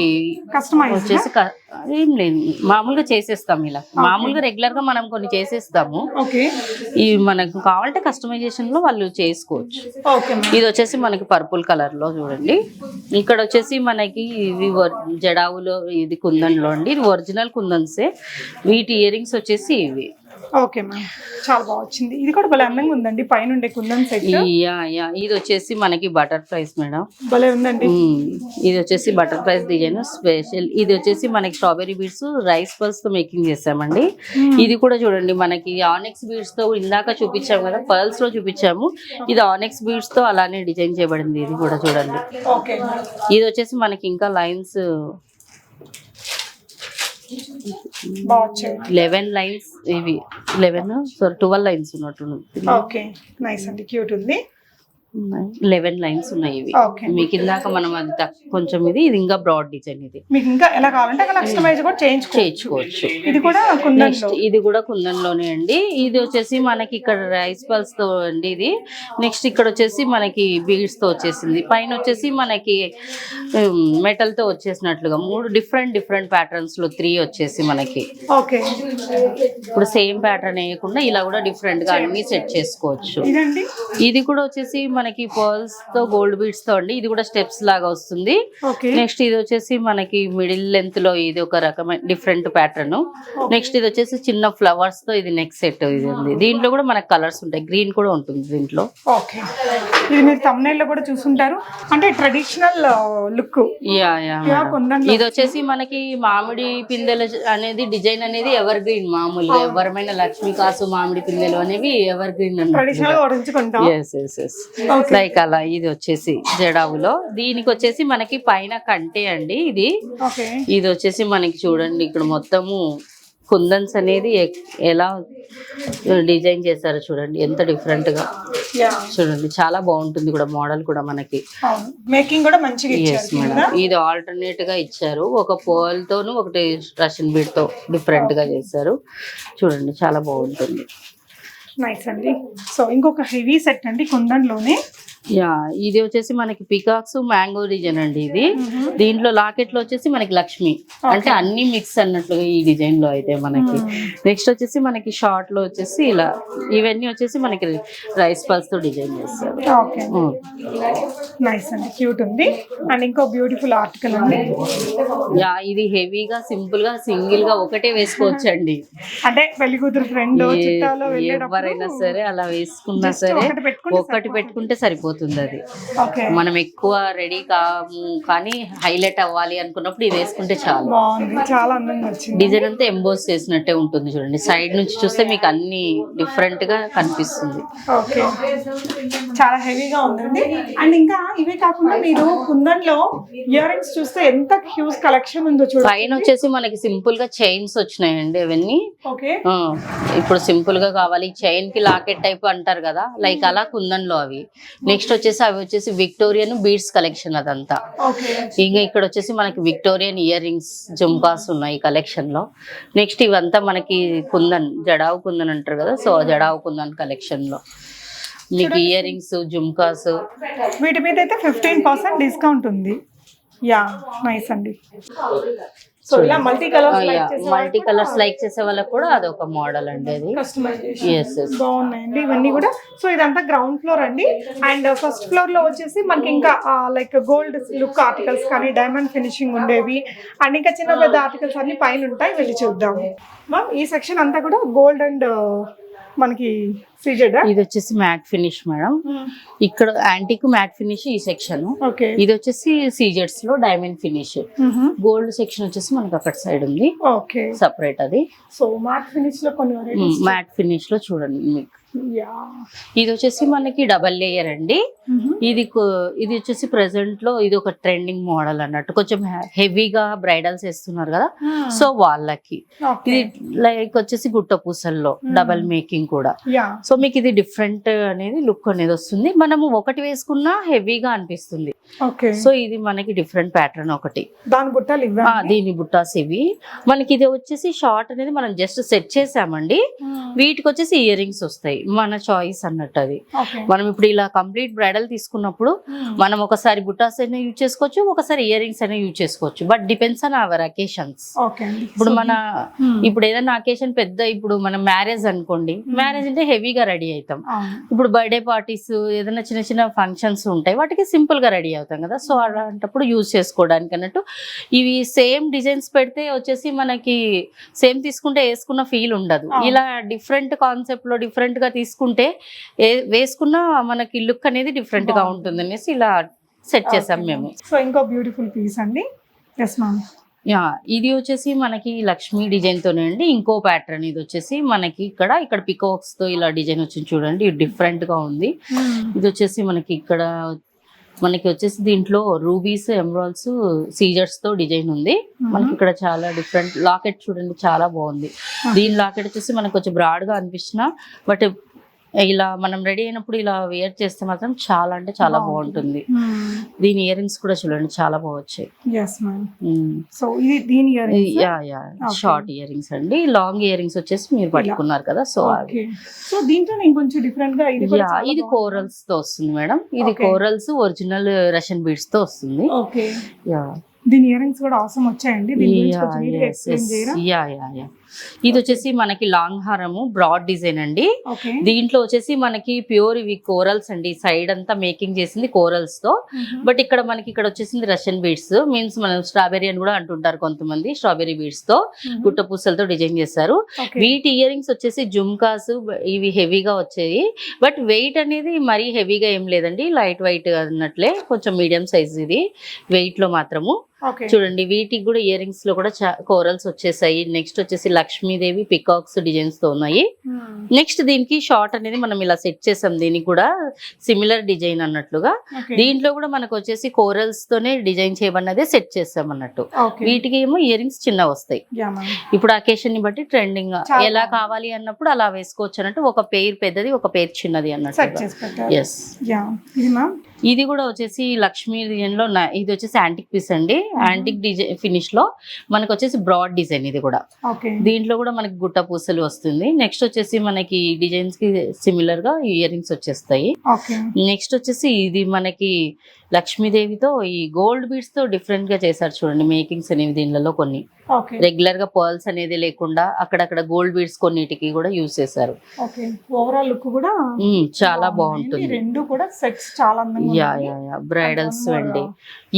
కస్టమైజ్ వచ్చేసి ఏం లేదు, మామూలుగా చేసేస్తాం. ఇలా మామూలుగా రెగ్యులర్ గా మనం కొన్ని చేసేస్తాము. ఇవి మనకు కావాలంటే కస్టమైజేషన్ లో వాళ్ళు చేసుకోవచ్చు. ఇది వచ్చేసి మనకి పర్పుల్ కలర్ లో చూడండి. ఇక్కడ వచ్చేసి మనకి ఇవి జడావులో ఇది కుందన్లో అండి. ఇది ఒరిజినల్ కుందన్సే. వీటి ఇయర్ రింగ్స్ వచ్చేసి ఇవి. ఓకే మ్యామ్, చాలా బాగా వచ్చింది. ఇది కూడా భలే అందంగా ఉందండి, పైన కుందన్ సెట్. ఇది వచ్చేసి మనకి బటర్ఫ్లైస్ మేడం, భలే ఉందండి. ఇది వచ్చేసి బటర్ఫ్లైస్ డిజైన్ స్పెషల్. ఇది వచ్చేసి మనకి స్ట్రాబెరీ బీడ్స్ రైస్ పర్ల్స్ తో మేకింగ్ చేసామండి. ఇది కూడా చూడండి మనకి ఆనెక్స్ బీడ్స్ తో ఇందాక చూపించాము కదా, పర్ల్స్ లో చూపించాము. ఇది ఆనెక్స్ బీడ్స్ తో అలానే డిజైన్ చేయబడింది. ఇది కూడా చూడండి. ఇది వచ్చేసి మనకి ఇంకా లైన్స్ 11 లైన్స్, ఇవి 12 లైన్స్ ఉన్నట్టు. ఓకే, నైస్ అండి, క్యూట్ ఉంది. 11 లైన్స్ ఉన్నాయి ఇవి. మీకు ఇందాక మనం అది కొంచెం ఇది ఇంకా బ్రాడ్ డిజైన్. ఇది మీకు ఇంకా ఎలా కావాలంటే అలా కస్టమైజ్ కూడా చేయించుకోవచ్చు. ఇది కూడా ఇది కూడా కుందన్లోనే అండి. ఇది వచ్చేసి మనకి ఇక్కడ రైస్ పల్స్ తో అండి. ఇది నెక్స్ట్ ఇక్కడ వచ్చేసి మనకి బీడ్స్ తో వచ్చేసింది. పైన వచ్చేసి మనకి మెటల్ తో వచ్చేసినట్లుగా 3 డిఫరెంట్ ప్యాటర్న్స్ లో 3 వచ్చేసి మనకి. ఓకే. ఇప్పుడు సేమ్ ప్యాటర్న్ వేయకుండా ఇలా కూడా డిఫరెంట్ గా అన్ని సెట్ చేసుకోవచ్చు. ఇది కూడా వచ్చేసి మనకి పర్ల్స్ తో గోల్డ్ బీడ్స్ తో అండి. ఇది కూడా స్టెప్స్ లాగా వస్తుంది. నెక్స్ట్ ఇది వచ్చేసి మనకి మిడిల్ లెంత్ లో ఇది ఒక రకమైన డిఫరెంట్ ప్యాటర్న్. నెక్స్ట్ ఇది వచ్చేసి చిన్న ఫ్లవర్స్ తో ఇది నెక్స్ట్ సెట్. ఇది ఉంది. దీంట్లో కూడా మనకి కలర్స్ ఉంటాయి, గ్రీన్ కూడా ఉంటుంది దీంట్లో. ఓకే. ఇది మీరు thumbnail లో కూడా చూసుంటారు, అంటే ట్రెడిషనల్ లుక్. ఇది వచ్చేసి మనకి మామిడి పిందెలు అనేది డిజైన్ అనేది ఎవర్ గ్రీన్. మామూలుగా ఎవరమైనా లక్ష్మీ కాసు మామిడి పిందెలు అనేవి ఎవర్ గ్రీన్ లైక్ అలా. ఇది వచ్చేసి జడావులో. దీనికి వచ్చేసి మనకి పైన కంటే అండి. ఇది వచ్చేసి మనకి చూడండి ఇక్కడ మొత్తము కుందన్స్ అనేది ఎలా డిజైన్ చేశారో చూడండి, ఎంత డిఫరెంట్ గా చూడండి. చాలా బాగుంటుంది కూడా మోడల్ కూడా మనకి. మేకింగ్ కూడా మంచిగా ఇచ్చారు. ఇది ఆల్టర్నేట్ గా ఇచ్చారు. ఒక పర్ల్ తోను ఒకటి రష్యన్ బీడ్ తో డిఫరెంట్ గా చేశారు. చూడండి చాలా బాగుంటుంది. నైస్ అండి. సో ఇంకొక హెవీ సెట్ అండి కుందన్లోనే. యా ఇది వచ్చేసి మనకి పికాక్స్ మ్యాంగో డిజైన్ అండి. ఇది దీంట్లో లాకెట్ లో వచ్చేసి మనకి లక్ష్మి అంటే అన్ని మిక్స్ అన్నట్లుగా ఈ డిజైన్ లో అయితే మనకి. నెక్స్ట్ వచ్చేసి మనకి షార్ట్ లో వచ్చేసి ఇలా ఇవన్నీ వచ్చేసి మనకి రైస్ పల్స్ తో డిజైన్ చేస్తారు. ఓకే నైస్ అండి, క్యూట్ ఉంది. అండ్ ఇంకో బ్యూటిఫుల్ ఆర్టికల్ అండి. యా ఇది హెవీగా సింపుల్ గా సింగిల్ గా ఒకటే వేసుకోవచ్చు అండి. అంటే పెళ్లి కూతురు ఫ్రెండ్ చిట్టాలో ఎవరైనా సరే అలా వేసుకున్నా సరే ఒకటి పెట్టుకుంటే సరిపోతుంది. అది ఓకే మనం ఎక్కువ రెడీ కానీ హైలైట్ అవ్వాలి అనుకున్నప్పుడు ఇది వేసుకుంటే చాలు. బాగుంది, చాలా అందంగా వచ్చింది. డిజైన్ అంతా ఎంబోస్ చేసినట్టే ఉంటుంది చూడండి. సైడ్ నుంచి చూస్తే మీకు అన్ని డిఫరెంట్ గా కనిపిస్తుంది. ఓకే చాలా హెవీగా ఉందండి. అండ్ ఇంకా ఇవే కాకుండా మీరు కుందన్లో ఇయర్ రింగ్స్ చూస్తే ఎంత హ్యూజ్ కలెక్షన్ ఉందో చూడండి. పైన వచ్చేసి మనకి సింపుల్ గా చైన్స్ వచ్చినాయండి అవన్నీ. ఓకే ఇప్పుడు సింపుల్ గా కావాలి చైన్ కి లాకెట్ టైప్ అంటారు కదా, లైక్ అలా కుందన్లో అవి. నెక్స్ట్ వచ్చేసి అవి వచ్చేసి విక్టోరియన్ బీడ్స్ కలెక్షన్ అదంతా. ఓకే ఇంకా ఇక్కడ వచ్చేసి మనకి విక్టోరియన్ ఇయర్ రింగ్స్ జుమ్కాస్ ఉన్నాయి కలెక్షన్ లో. నెక్స్ట్ ఇవంతా మనకి కుందన్ జడావు కుందన్ అంటారు కదా, సో జడావు కుందన్ కలెక్షన్ లో మీకు ఇయర్ రింగ్స్ జుమ్కాస్ వీటి మీద అయితే 15% డిస్కౌంట్ ఉంది. యా నైస్ అండి. సో ఇలా మల్టీ కలర్స్ లైక్ చేసే వాళ్ళకి కూడా అదొక మోడల్ అండి. అది కస్టమైజేషన్ బాగున్నాయండి ఇవన్నీ కూడా. సో ఇదంతా గ్రౌండ్ ఫ్లోర్ అండి. అండ్ ఫస్ట్ ఫ్లోర్ లో వచ్చేసి మనకి ఇంకా లైక్ గోల్డ్ లుక్ ఆర్టికల్స్ కానీ డైమండ్ ఫినిషింగ్ ఉండేవి అండ్ ఇంకా చిన్న పెద్ద ఆర్టికల్స్ అన్ని పైన ఉంటాయి, వెళ్ళి చూద్దాం. మ్యామ్ ఈ సెక్షన్ అంతా కూడా గోల్డ్ అండ్ మనకి సీజెడ్. ఇది వచ్చేసి మ్యాట్ ఫినిష్ మేడం. ఇక్కడ యాంటిక్ మ్యాట్ ఫినిష్ ఈ సెక్షన్. ఓకే ఇది వచ్చేసి సీజెడ్స్ లో డైమండ్ ఫినిష్. గోల్డ్ సెక్షన్ వచ్చేసి మనకి అక్కడ సైడ్ ఉంది ఓకే సపరేట్. అది సో మ్యాట్ ఫినిష్ లో కొన్ని మ్యాట్ ఫినిష్ లో చూడండి మీకు. ఇది వచ్చేసి మనకి డబల్ లేయర్ అండి. ఇది వచ్చేసి ప్రెసెంట్ లో ఇది ఒక ట్రెండింగ్ మోడల్ అన్నట్టు. కొంచెం హెవీగా బ్రైడల్స్ వేస్తున్నారు కదా, సో వాళ్ళకి. ఇది లైక్ వచ్చేసి గుట్ట పూసల్లో డబల్ మేకింగ్ కూడా. సో మీకు ఇది డిఫరెంట్ అనేది లుక్ అనేది వస్తుంది. మనము ఒకటి వేసుకున్నా హెవీగా అనిపిస్తుంది. సో ఇది మనకి డిఫరెంట్ ప్యాటర్న్ ఒకటి. దీని బుట్టాస్ ఇవి మనకి. ఇది వచ్చేసి షార్ట్ అనేది మనం జస్ట్ సెట్ చేసామండి. వీటికి వచ్చేసి ఇయర్ రింగ్స్ వస్తాయి, మన చాయిస్ అన్నట్టు. అది మనం ఇప్పుడు ఇలా కంప్లీట్ బ్రైడల్ తీసుకున్నప్పుడు మనం ఒకసారి బుట్టాస్ అయినా యూజ్ చేసుకోవచ్చు, ఒకసారి ఇయర్ రింగ్స్ అయినా యూజ్ చేసుకోవచ్చు. But depends on hour occasions. ఇప్పుడు ఇప్పుడు ఏదైనా అకేషన్ పెద్ద, ఇప్పుడు మనం మ్యారేజ్ అనుకోండి, మ్యారేజ్ అంటే హెవీగా రెడీ అవుతాం. ఇప్పుడు బర్త్డే పార్టీస్ ఏదైనా చిన్న చిన్న ఫంక్షన్స్ ఉంటాయి, వాటికి సింపుల్ గా రెడీ అవుతాం కదా, సో అలాంటప్పుడు యూజ్ చేసుకోవడానికి అన్నట్టు. ఇవి సేమ్ డిజైన్స్ పెడితే వచ్చేసి మనకి సేమ్ తీసుకుంటే వేసుకున్న ఫీల్ ఉండదు. ఇలా డిఫరెంట్ కాన్సెప్ట్ లో డిఫరెంట్ గా తీసుకుంటే వేసుకున్న మనకి లుక్ అనేది డిఫరెంట్ గా ఉంటుంది అనేసి ఇలా సెట్ చేసాం మేము. సో ఇంకో బ్యూటిఫుల్ పీస్ అండి. Yes ma'am. యా ఇది వచ్చేసి మనకి లక్ష్మీ డిజైన్ తోనే అండి. ఇంకో ప్యాటర్న్ ఇది వచ్చేసి మనకి ఇక్కడ పికాక్స్ తో ఇలా డిజైన్ వచ్చింది చూడండి, డిఫరెంట్ గా ఉంది. ఇది వచ్చేసి మనకి ఇక్కడ మనకి వచ్చేసి దీంట్లో రూబీస్ ఎమరాల్డ్స్ సీజర్స్ తో డిజైన్ ఉంది. మనకి ఇక్కడ చాలా డిఫరెంట్ లాకెట్ చూడండి, చాలా బాగుంది. దీని లాకెట్ వచ్చేసి మనకు కొంచెం బ్రాడ్ గా అనిపించిన, బట్ ఇలా మనం రెడీ అయినప్పుడు ఇలా వేర్ చేస్తే మాత్రం చాలా అంటే చాలా బాగుంటుంది. దీని ఇయర్ రింగ్స్ కూడా చూడండి చాలా బాగొచ్చాయి. షార్ట్ ఇయర్ రింగ్స్ అండి. లాంగ్ ఇయర్ రింగ్స్ వచ్చేసి మీరు పట్టుకున్నారు కదా, సో ఇది కోరల్స్ తో వస్తుంది మేడం. ఇది కోరల్స్ ఒరిజినల్ రష్యన్ బీడ్స్ తో వస్తుంది. దీని ఇయర్ రింగ్స్ కూడా అవసరం వచ్చాయండి. ఇది వచ్చేసి మనకి లాంగ్ హారము బ్రాడ్ డిజైన్ అండి. దీంట్లో వచ్చేసి మనకి ప్యూర్ ఇవి కోరల్స్ అండి. సైడ్ అంతా మేకింగ్ చేసింది కోరల్స్ తో, బట్ ఇక్కడ మనకి ఇక్కడ వచ్చేసింది రష్యన్ బీడ్స్. మీన్స్ మనం స్ట్రాబెరీ అని కూడా అంటుంటారు కొంతమంది. స్ట్రాబెరీ బీడ్స్ తో గుట్ట పూసలతో డిజైన్ చేశారు. వీటి ఇయర్ రింగ్స్ వచ్చేసి జుమ్కాస్ ఇవి హెవీగా వచ్చాయి, బట్ వెయిట్ అనేది మరీ హెవీగా ఏం లేదండి, లైట్ వెయిట్ అన్నట్లే, కొంచెం మీడియం సైజ్ ఇది వెయిట్ లో మాత్రము. చూడండి వీటికి కూడా ఇయర్ రింగ్స్ లో కూడా కోరల్స్ వచ్చేసాయి. నెక్స్ట్ వచ్చేసి లక్ష్మీదేవి పికాక్స్ డిజైన్స్ తో ఉన్నాయి. నెక్స్ట్ దీనికి షార్ట్ అనేది మనం ఇలా సెట్ చేసాం. దీనికి కూడా సిమిలర్ డిజైన్ అన్నట్లుగా. దీంట్లో కూడా మనకు వచ్చేసి కోరల్స్ తోనే డిజైన్ చేయబడినదే సెట్ చేసాం అన్నట్టు. వీటికి ఏమో ఇయర్ రింగ్స్ చిన్నగా వస్తాయి. ఇప్పుడు అకేషన్ ని బట్టి ట్రెండింగ్ ఎలా కావాలి అన్నప్పుడు అలా వేసుకోవచ్చు అన్నట్టు. ఒక పేర్ పెద్దది, ఒక పేర్ చిన్నది అన్నట్టు. ఇది కూడా వచ్చేసి లక్ష్మీ డిజైన్ లో ఇది వచ్చేసి యాంటిక్ పీస్ అండి. యాంటిక్ డిజైన్ ఫినిష్ లో మనకు వచ్చేసి బ్రాడ్ డిజైన్ ఇది కూడా. ఓకే, దీంట్లో కూడా మనకి గుట్ట పూసలు వస్తుంది. నెక్స్ట్ వచ్చేసి మనకి డిజైన్స్ కి సిమిలర్ గా ఇయర్ రింగ్స్ వచ్చేస్తాయి. ఓకే, నెక్స్ట్ వచ్చేసి ఇది మనకి లక్ష్మీదేవితో ఈ గోల్డ్ బీడ్స్ తో డిఫరెంట్ గా చేశారు చూడండి మేకింగ్స్ అనేవి. దీనిలో కొన్ని ఓకే, రెగ్యులర్ గా పర్ల్స్ అనేది లేకుండా అక్కడక్కడ గోల్డ్ బీడ్స్ కొన్నిటికి కూడా యూజ్ చేశారు. ఓకే. ఓవరాల్ లుక్ కూడా చాలా బాగుంటుంది. రెండు కూడా సెట్స్ చాలా అందంగా యా యా యా బ్రైడల్స్ అండి.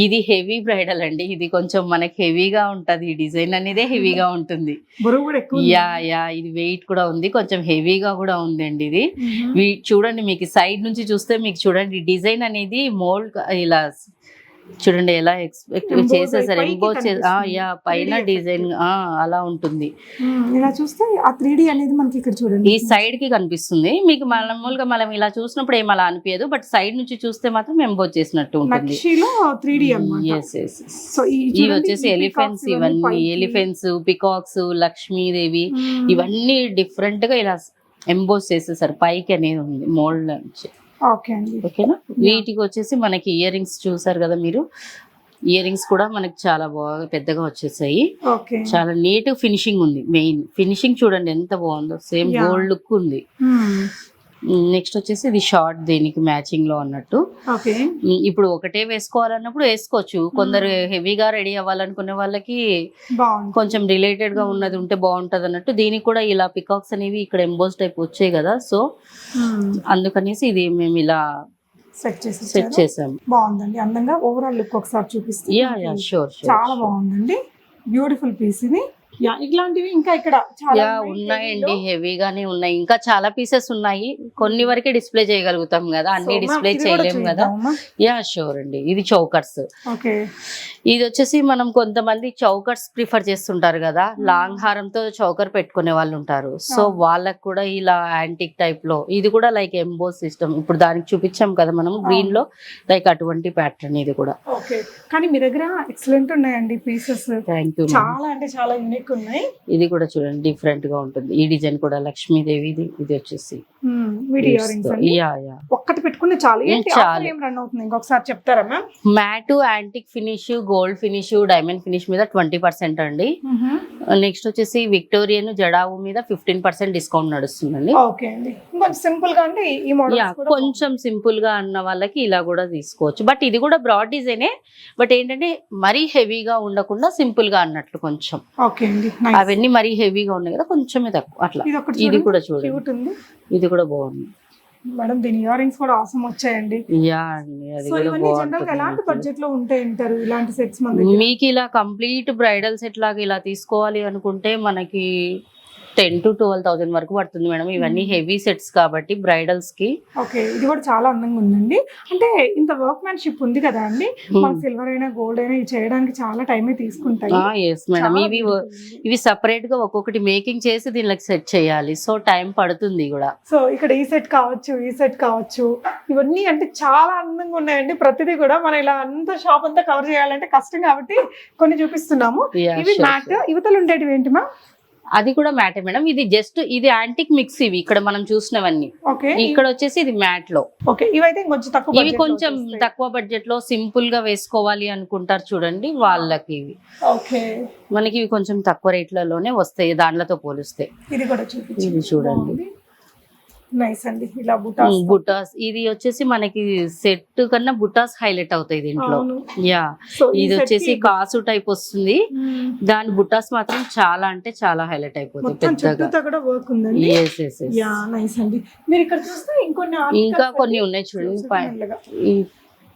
ఇది హెవీ బ్రైడల్ అండి. ఇది కొంచెం మనకి హెవీగా ఉంటది. ఈ డిజైన్ అనేది హెవీగా ఉంటుంది. బరువు కూడా ఎక్కువ. యా యా ఇది వెయిట్ కూడా ఉంది, కొంచెం హెవీగా కూడా ఉందండి. ఇది చూడండి, మీకు సైడ్ నుంచి చూస్తే మీకు చూడండి డిజైన్ అనేది మోల్డ్ ఇలా చూడండి ఎలా ఎక్స్పెక్ట్ చేసేసారు. ఎంబోస్ యా పైన డిజైన్ అలా ఉంటుంది. ఇలా చూస్తే ఆ 3D అనేది మనకి ఇక్కడ చూడండి ఈ సైడ్ కి కనిపిస్తుంది. మీకు మామూలుగా మనం ఇలా చూసినప్పుడు ఏం అలా అనిపించదు, బట్ సైడ్ నుంచి చూస్తే మాత్రం ఎంబోస్ చేసినట్టు ఉంటుంది. నక్షిలో 3D అన్నమాట. సో ఇవి వచ్చేసి ఎలిఫెంట్స్, ఇవన్నీ ఎలిఫెంట్స్, పికాక్స్, లక్ష్మీదేవి ఇవన్నీ డిఫరెంట్ గా ఇలా ఎంబోస్ చేసేసారు. పైకి అనేది ఉంది మోల్డ్ నుంచి. ఓకే అండి, ఓకేనా. వీటికి వచ్చేసి మనకి ఇయర్ రింగ్స్ చూసారు కదా మీరు. ఇయర్ రింగ్స్ కూడా మనకి చాలా బాగా పెద్దగా వచ్చేసాయి. ఓకే, చాలా నీట్ ఫినిషింగ్ ఉంది. మెయిన్ ఫినిషింగ్ చూడండి ఎంత బాగుందో, సేమ్ గోల్డ్ లుక్ ఉంది. నెక్స్ట్ వచ్చేసి ఇది షార్ట్, దీనికి మ్యాచింగ్ లో అన్నట్టు. ఓకే, ఇప్పుడు ఒకటే వేసుకోవాలన్నప్పుడు వేసుకోవచ్చు. కొందరు హెవీగా రెడీ అవ్వాలనుకునే వాళ్ళకి కొంచెం రిలేటెడ్ గా ఉన్నది ఉంటే బాగుంటది అన్నట్టు. దీనికి కూడా ఇలా పికాక్స్ అనేవి ఇక్కడ ఎంబోస్ టైప్ వచ్చాయి కదా, సో అందుకనేసి ఇది మేము ఇలా సెట్ చేసాం. బాగుందండి, అందంగా. ఓవరాల్ లుక్ ఒకసారి చూపిస్తాం. యా యా షూర్, చాలా బాగుందండి. బ్యూటిఫుల్ పీస్ ఇది. ఇట్లాంటివి ఇంకా ఇక్కడ చాలా ఉన్నాయండి, హెవీగానే ఉన్నాయి. ఇంకా చాలా పీసెస్ ఉన్నాయి. కొన్ని వరకే డిస్ప్లే చేయగలుగుతాం కదా, అన్ని డిస్ప్లే చేయలేము కదా. యా షూర్ అండి. ఇది చౌకర్స్. ఓకే, ఇది వచ్చేసి మనం కొంతమంది చౌకర్స్ ప్రిఫర్ చేస్తుంటారు కదా, లాంగ్ హారంతో చౌకర్ పెట్టుకునే వాళ్ళు ఉంటారు. సో వాళ్ళకి కూడా ఇలా యాంటిక్ టైప్ లో ఇది కూడా లైక్ ఎంబోస్ సిస్టమ్. ఇప్పుడు దానికి చూపించాం కదా మనం గ్రీన్ లో, లైక్ అటువంటి ప్యాటర్న్ ఇది కూడా. ఓకే, కానీ మీ దగ్గర ఎక్సలెంట్ ఉన్నాయండి పీసెస్. Thank you. చాలా అంటే చాలా యూనిక్ ఉన్నాయి. ఇది కూడా చూడండి డిఫరెంట్ గా ఉంటుంది. ఈ డిజైన్ కూడా లక్ష్మీదేవి. ఇది వచ్చేసి ఒక్కటి పెట్టుకుని చాలు. రన్ అవుతుంది ఇంకొకసారి చెప్తారా ma'am? Matte, antique finish, gold finish, diamond finish మీద 20% అండి. నెక్స్ట్ వచ్చేసి విక్టోరియన్ జడావు మీద 15% డిస్కౌంట్ నడుస్తుందండి. ఓకే అండి. కొంచెం సింపుల్ గా అంటే ఈ మోడల్ కొంచెం సింపుల్ గా అన్న వాళ్ళకి ఇలా కూడా తీసుకోవచ్చు. బట్ ఇది కూడా బ్రాడ్ డిజైనే, బట్ ఏంటంటే మరీ హెవీగా ఉండకుండా సింపుల్ గా అన్నట్లు కొంచెం. ఓకే అండి. అవన్నీ మరీ హెవీగా ఉన్నాయి కదా, కొంచెమే తక్కువ అట్లా. ఇది కూడా చూడండి, ఇది కూడా బాగుంది మేడం. దీని ఇయర్ రింగ్స్ కూడా ఆసమ్ వచ్చాయండి. యా అండి, అది కూడా బాగుంది. ఎలాంటి బడ్జెట్ లో ఉంటాయి అంటారు ఇలాంటి సెట్స్? మీకు ఇలా కంప్లీట్ బ్రైడల్ సెట్ లాగా ఇలా తీసుకోవాలి అనుకుంటే మనకి 10,000 to 12,000 వరకు పడుతుంది మేడం. ఇవన్నీ హెవీ సెట్స్ కాబట్టి బ్రైడల్స్ కి. ఓకే, ఇది కూడా చాలా అందంగా ఉందండి. అంటే ఇంత వర్క్ మ్యాన్షిప్ ఉంది కదా అండి, మనకి సిల్వర్ అయినా గోల్డ్ అయినా ఇది చేయడానికి చాలా టైమే తీసుకుంటాయి. ఎస్ మేడం, ఇవి సెపరేట్ గా ఒక్కొక్కటి మేకింగ్ చేసి దీనికి సెట్ చేయాలి, సో టైం పడుతుంది కూడా. సో ఇక్కడ ఈ సెట్ కావచ్చు, ఈ సెట్ కావచ్చు, ఇవన్నీ అంటే చాలా అందంగా ఉన్నాయండి. ప్రతిదీ కూడా మనం ఇలా అంతా షాప్ అంతా కవర్ చేయాలంటే కష్టం కాబట్టి కొన్ని చూపిస్తున్నాము. ఇవి మ్యాట్, యువతలు ఉండేటివి ఏంటి మ్యామ్? అది కూడా మ్యాటే మేడం. ఇది జస్ట్ ఇది యాంటిక్ మిక్స్. ఇవి ఇక్కడ మనం చూసినవన్నీ. ఇక్కడ వచ్చేసి ఇది మ్యాట్ లో. ఇవైతే కొంచెం తక్కువ, ఇవి కొంచెం తక్కువ బడ్జెట్ లో సింపుల్ గా వేసుకోవాలి అనుకుంటారు చూడండి వాళ్ళకి ఇవి. ఓకే, మనకి ఇవి కొంచెం తక్కువ రేట్లలోనే వస్తాయి దాంట్లతో పోలిస్తే. ఇది కూడా ఇది చూడండి, నైస్ అండి. ఇలా బుటాస్, ఇది వచ్చేసి మనకి సెట్ కన్నా బుటాస్ హైలైట్ అవుతాయి దీంట్లో. యా, ఇది వచ్చేసి కాసు టైప్ వస్తుంది, దాని బుటాస్ మాత్రం చాలా అంటే చాలా హైలైట్ అయిపోతుంది పెద్దగా. ఇంకా కొన్ని ఉన్నాయి చూడండి.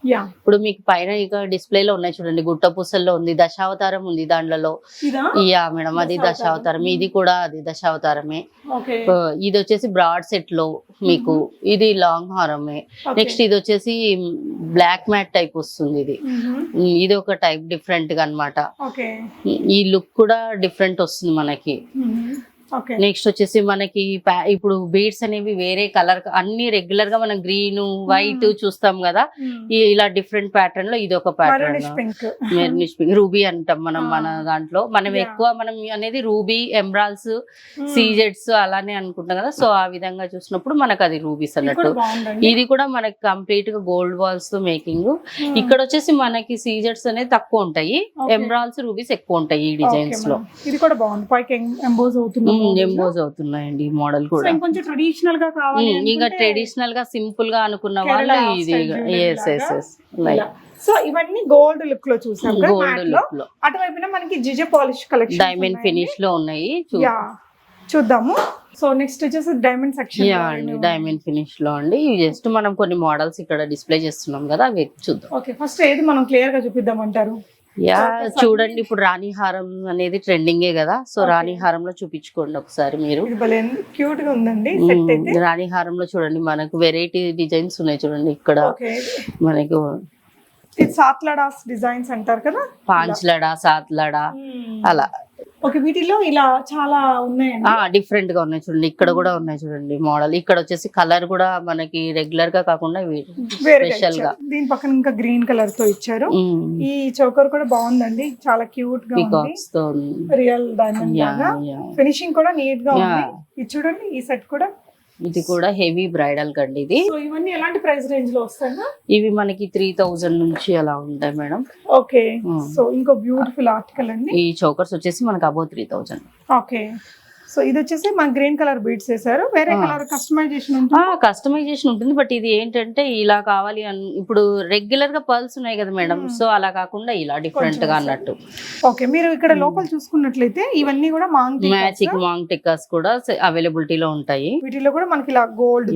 ఇప్పుడు మీకు పైన ఇక డిస్ప్లే లో ఉన్నాయి చూడండి, గుట్ట పూసల్లో ఉంది, దశావతారం ఉంది దాంట్లో. యా మేడం, అది దశావతారం. ఇది కూడా అది దశావతారమే. ఇది వచ్చేసి బ్రాడ్ సెట్ లో మీకు, ఇది లాంగ్ హారమే. నెక్స్ట్ ఇది వచ్చేసి బ్లాక్ మ్యాట్ టైప్ వస్తుంది. ఇది ఒక టైప్ డిఫరెంట్ గా అన్నమాట. ఈ లుక్ కూడా డిఫరెంట్ వస్తుంది మనకి. ఓకే నెక్స్ట్ వచ్చేసి మనకి ఇప్పుడు బీడ్స్ అనేవి వేరే కలర్ అన్ని రెగ్యులర్ గా మనం గ్రీన్ వైట్ చూస్తాం కదా, ఇలా డిఫరెంట్ ప్యాటర్న్ లో ఇది ఒక ప్యాటర్న్ పింక్ మెర్నిష్ పింక్ రూబీ అంటాం మనం మన దాంట్లో. మనం Yeah. ఎక్కువ మనం అనేది రూబీ ఎమరాల్డ్స్ సీజెడ్స్ అలానే అనుకుంటాం కదా, సో ఆ విధంగా చూసినప్పుడు మనకు అది రూబీస్ అన్నట్టు. ఇది కూడా మనకి కంప్లీట్ గా గోల్డ్ బాల్స్ తో మేకింగ్. ఇక్కడ వచ్చేసి మనకి సీజెడ్స్ అనేది తక్కువ ఉంటాయి, ఎమరాల్డ్స్ రూబీస్ ఎక్కువ ఉంటాయి ఈ డిజైన్స్ లో. ఇది కూడా బాగుంది, పైకి ఎంబోజ్ అవుతుంది, ఎంబోజ్ అవుతున్నాయండి ఈ మోడల్ కూడా. కొంచెం ట్రెడిషనల్ గా కావాలి ఇంకా ట్రెడిషనల్ గా సింపుల్ గా అనుకున్న వాళ్ళు ఇది సో ఇవన్నీ గోల్డ్ లుక్ లో చూసాం. గోల్డ్ లుక్ లో అటువైపున మనకి జిజే పాలిష్ కలెక్షన్ డైమండ్ ఫినిష్ లో ఉన్నాయి, చూద్దాము. సో నెక్స్ట్ వచ్చేసి డైమండ్ సెక్షన్. అండి డైమండ్ ఫినిష్ లో అండి. ఇవి జస్ట్ మనం కొన్ని మోడల్స్ ఇక్కడ డిస్ప్లే చేస్తున్నాం కదా, అవి చూద్దాం. ఓకే, ఫస్ట్ ఏది మనం క్లియర్ గా చూపిద్దామంటారు? చూడండి, ఇప్పుడు రాణి హారం అనేది ట్రెండింగే కదా, సో రాణి హారంలో చూపించుకోండి ఒకసారి మీరు. క్యూట్ గా ఉందండి. రాణి హారంలో చూడండి మనకు వెరైటీ డిజైన్స్ ఉన్నాయి చూడండి. ఇక్కడ మనకి సాత్లడాస్ డిజైన్స్ అంటారు కదా, పాంచ్లడా సాత్లడా అలా. ఓకే, వీటిలో ఇలా చాలా ఉన్నాయండి, డిఫరెంట్ గా ఉన్నాయి చూడండి. ఇక్కడ కూడా ఉన్నాయి చూడండి మోడల్. ఇక్కడ వచ్చేసి కలర్ కూడా మనకి రెగ్యులర్ గా కాకుండా స్పెషల్ గా దీని పక్కన ఇంకా గ్రీన్ కలర్ తో ఇచ్చారు. ఈ చోకర్ కూడా బాగుందండి, చాలా క్యూట్ గా ఉంది, రియల్ డైమండ్ ఫినిషింగ్ కూడా నీట్ గా ఉంది. ఇది చూడండి, ఈ సెట్ కూడా ఇది కూడా హెవీ బ్రైడల్ కండి. ఇది ఇవన్నీ ఎలాంటి ప్రైస్ రేంజ్ లో వస్తాయి? ఇవి మనకి 3000 నుంచి అలా ఉంటాయి మేడం. ఓకే, సో ఇంకో బ్యూటిఫుల్ ఆర్టికల్ అండి. ఈ చోకర్స్ వచ్చేసి మనకి అబౌవ్ 3000. ఓకే, సో ఇది వచ్చేసి మన గ్రీన్ కలర్ బీడ్స్ వేసారు, వేరే కలర్ కస్టమైజేషన్ ఉంటుంది. కస్టమైజేషన్ ఉంటుంది, బట్ ఇది ఏంటంటే ఇలా కావాలి ఇప్పుడు రెగ్యులర్ గా పర్ల్స్ ఉన్నాయి కదా మేడం, సో అలా కాకుండా ఇలా డిఫరెంట్ గా అన్నట్టు. ఓకే, మీరు ఇక్కడ లోపల చూసుకున్నట్లయితే ఇవన్నీ కూడా మ్యాచింగ్ మాంగ్ టిక్కాస్ కూడా అవైలబిలిటీలో ఉంటాయి. వీటిలో కూడా మనకి ఇలా గోల్డ్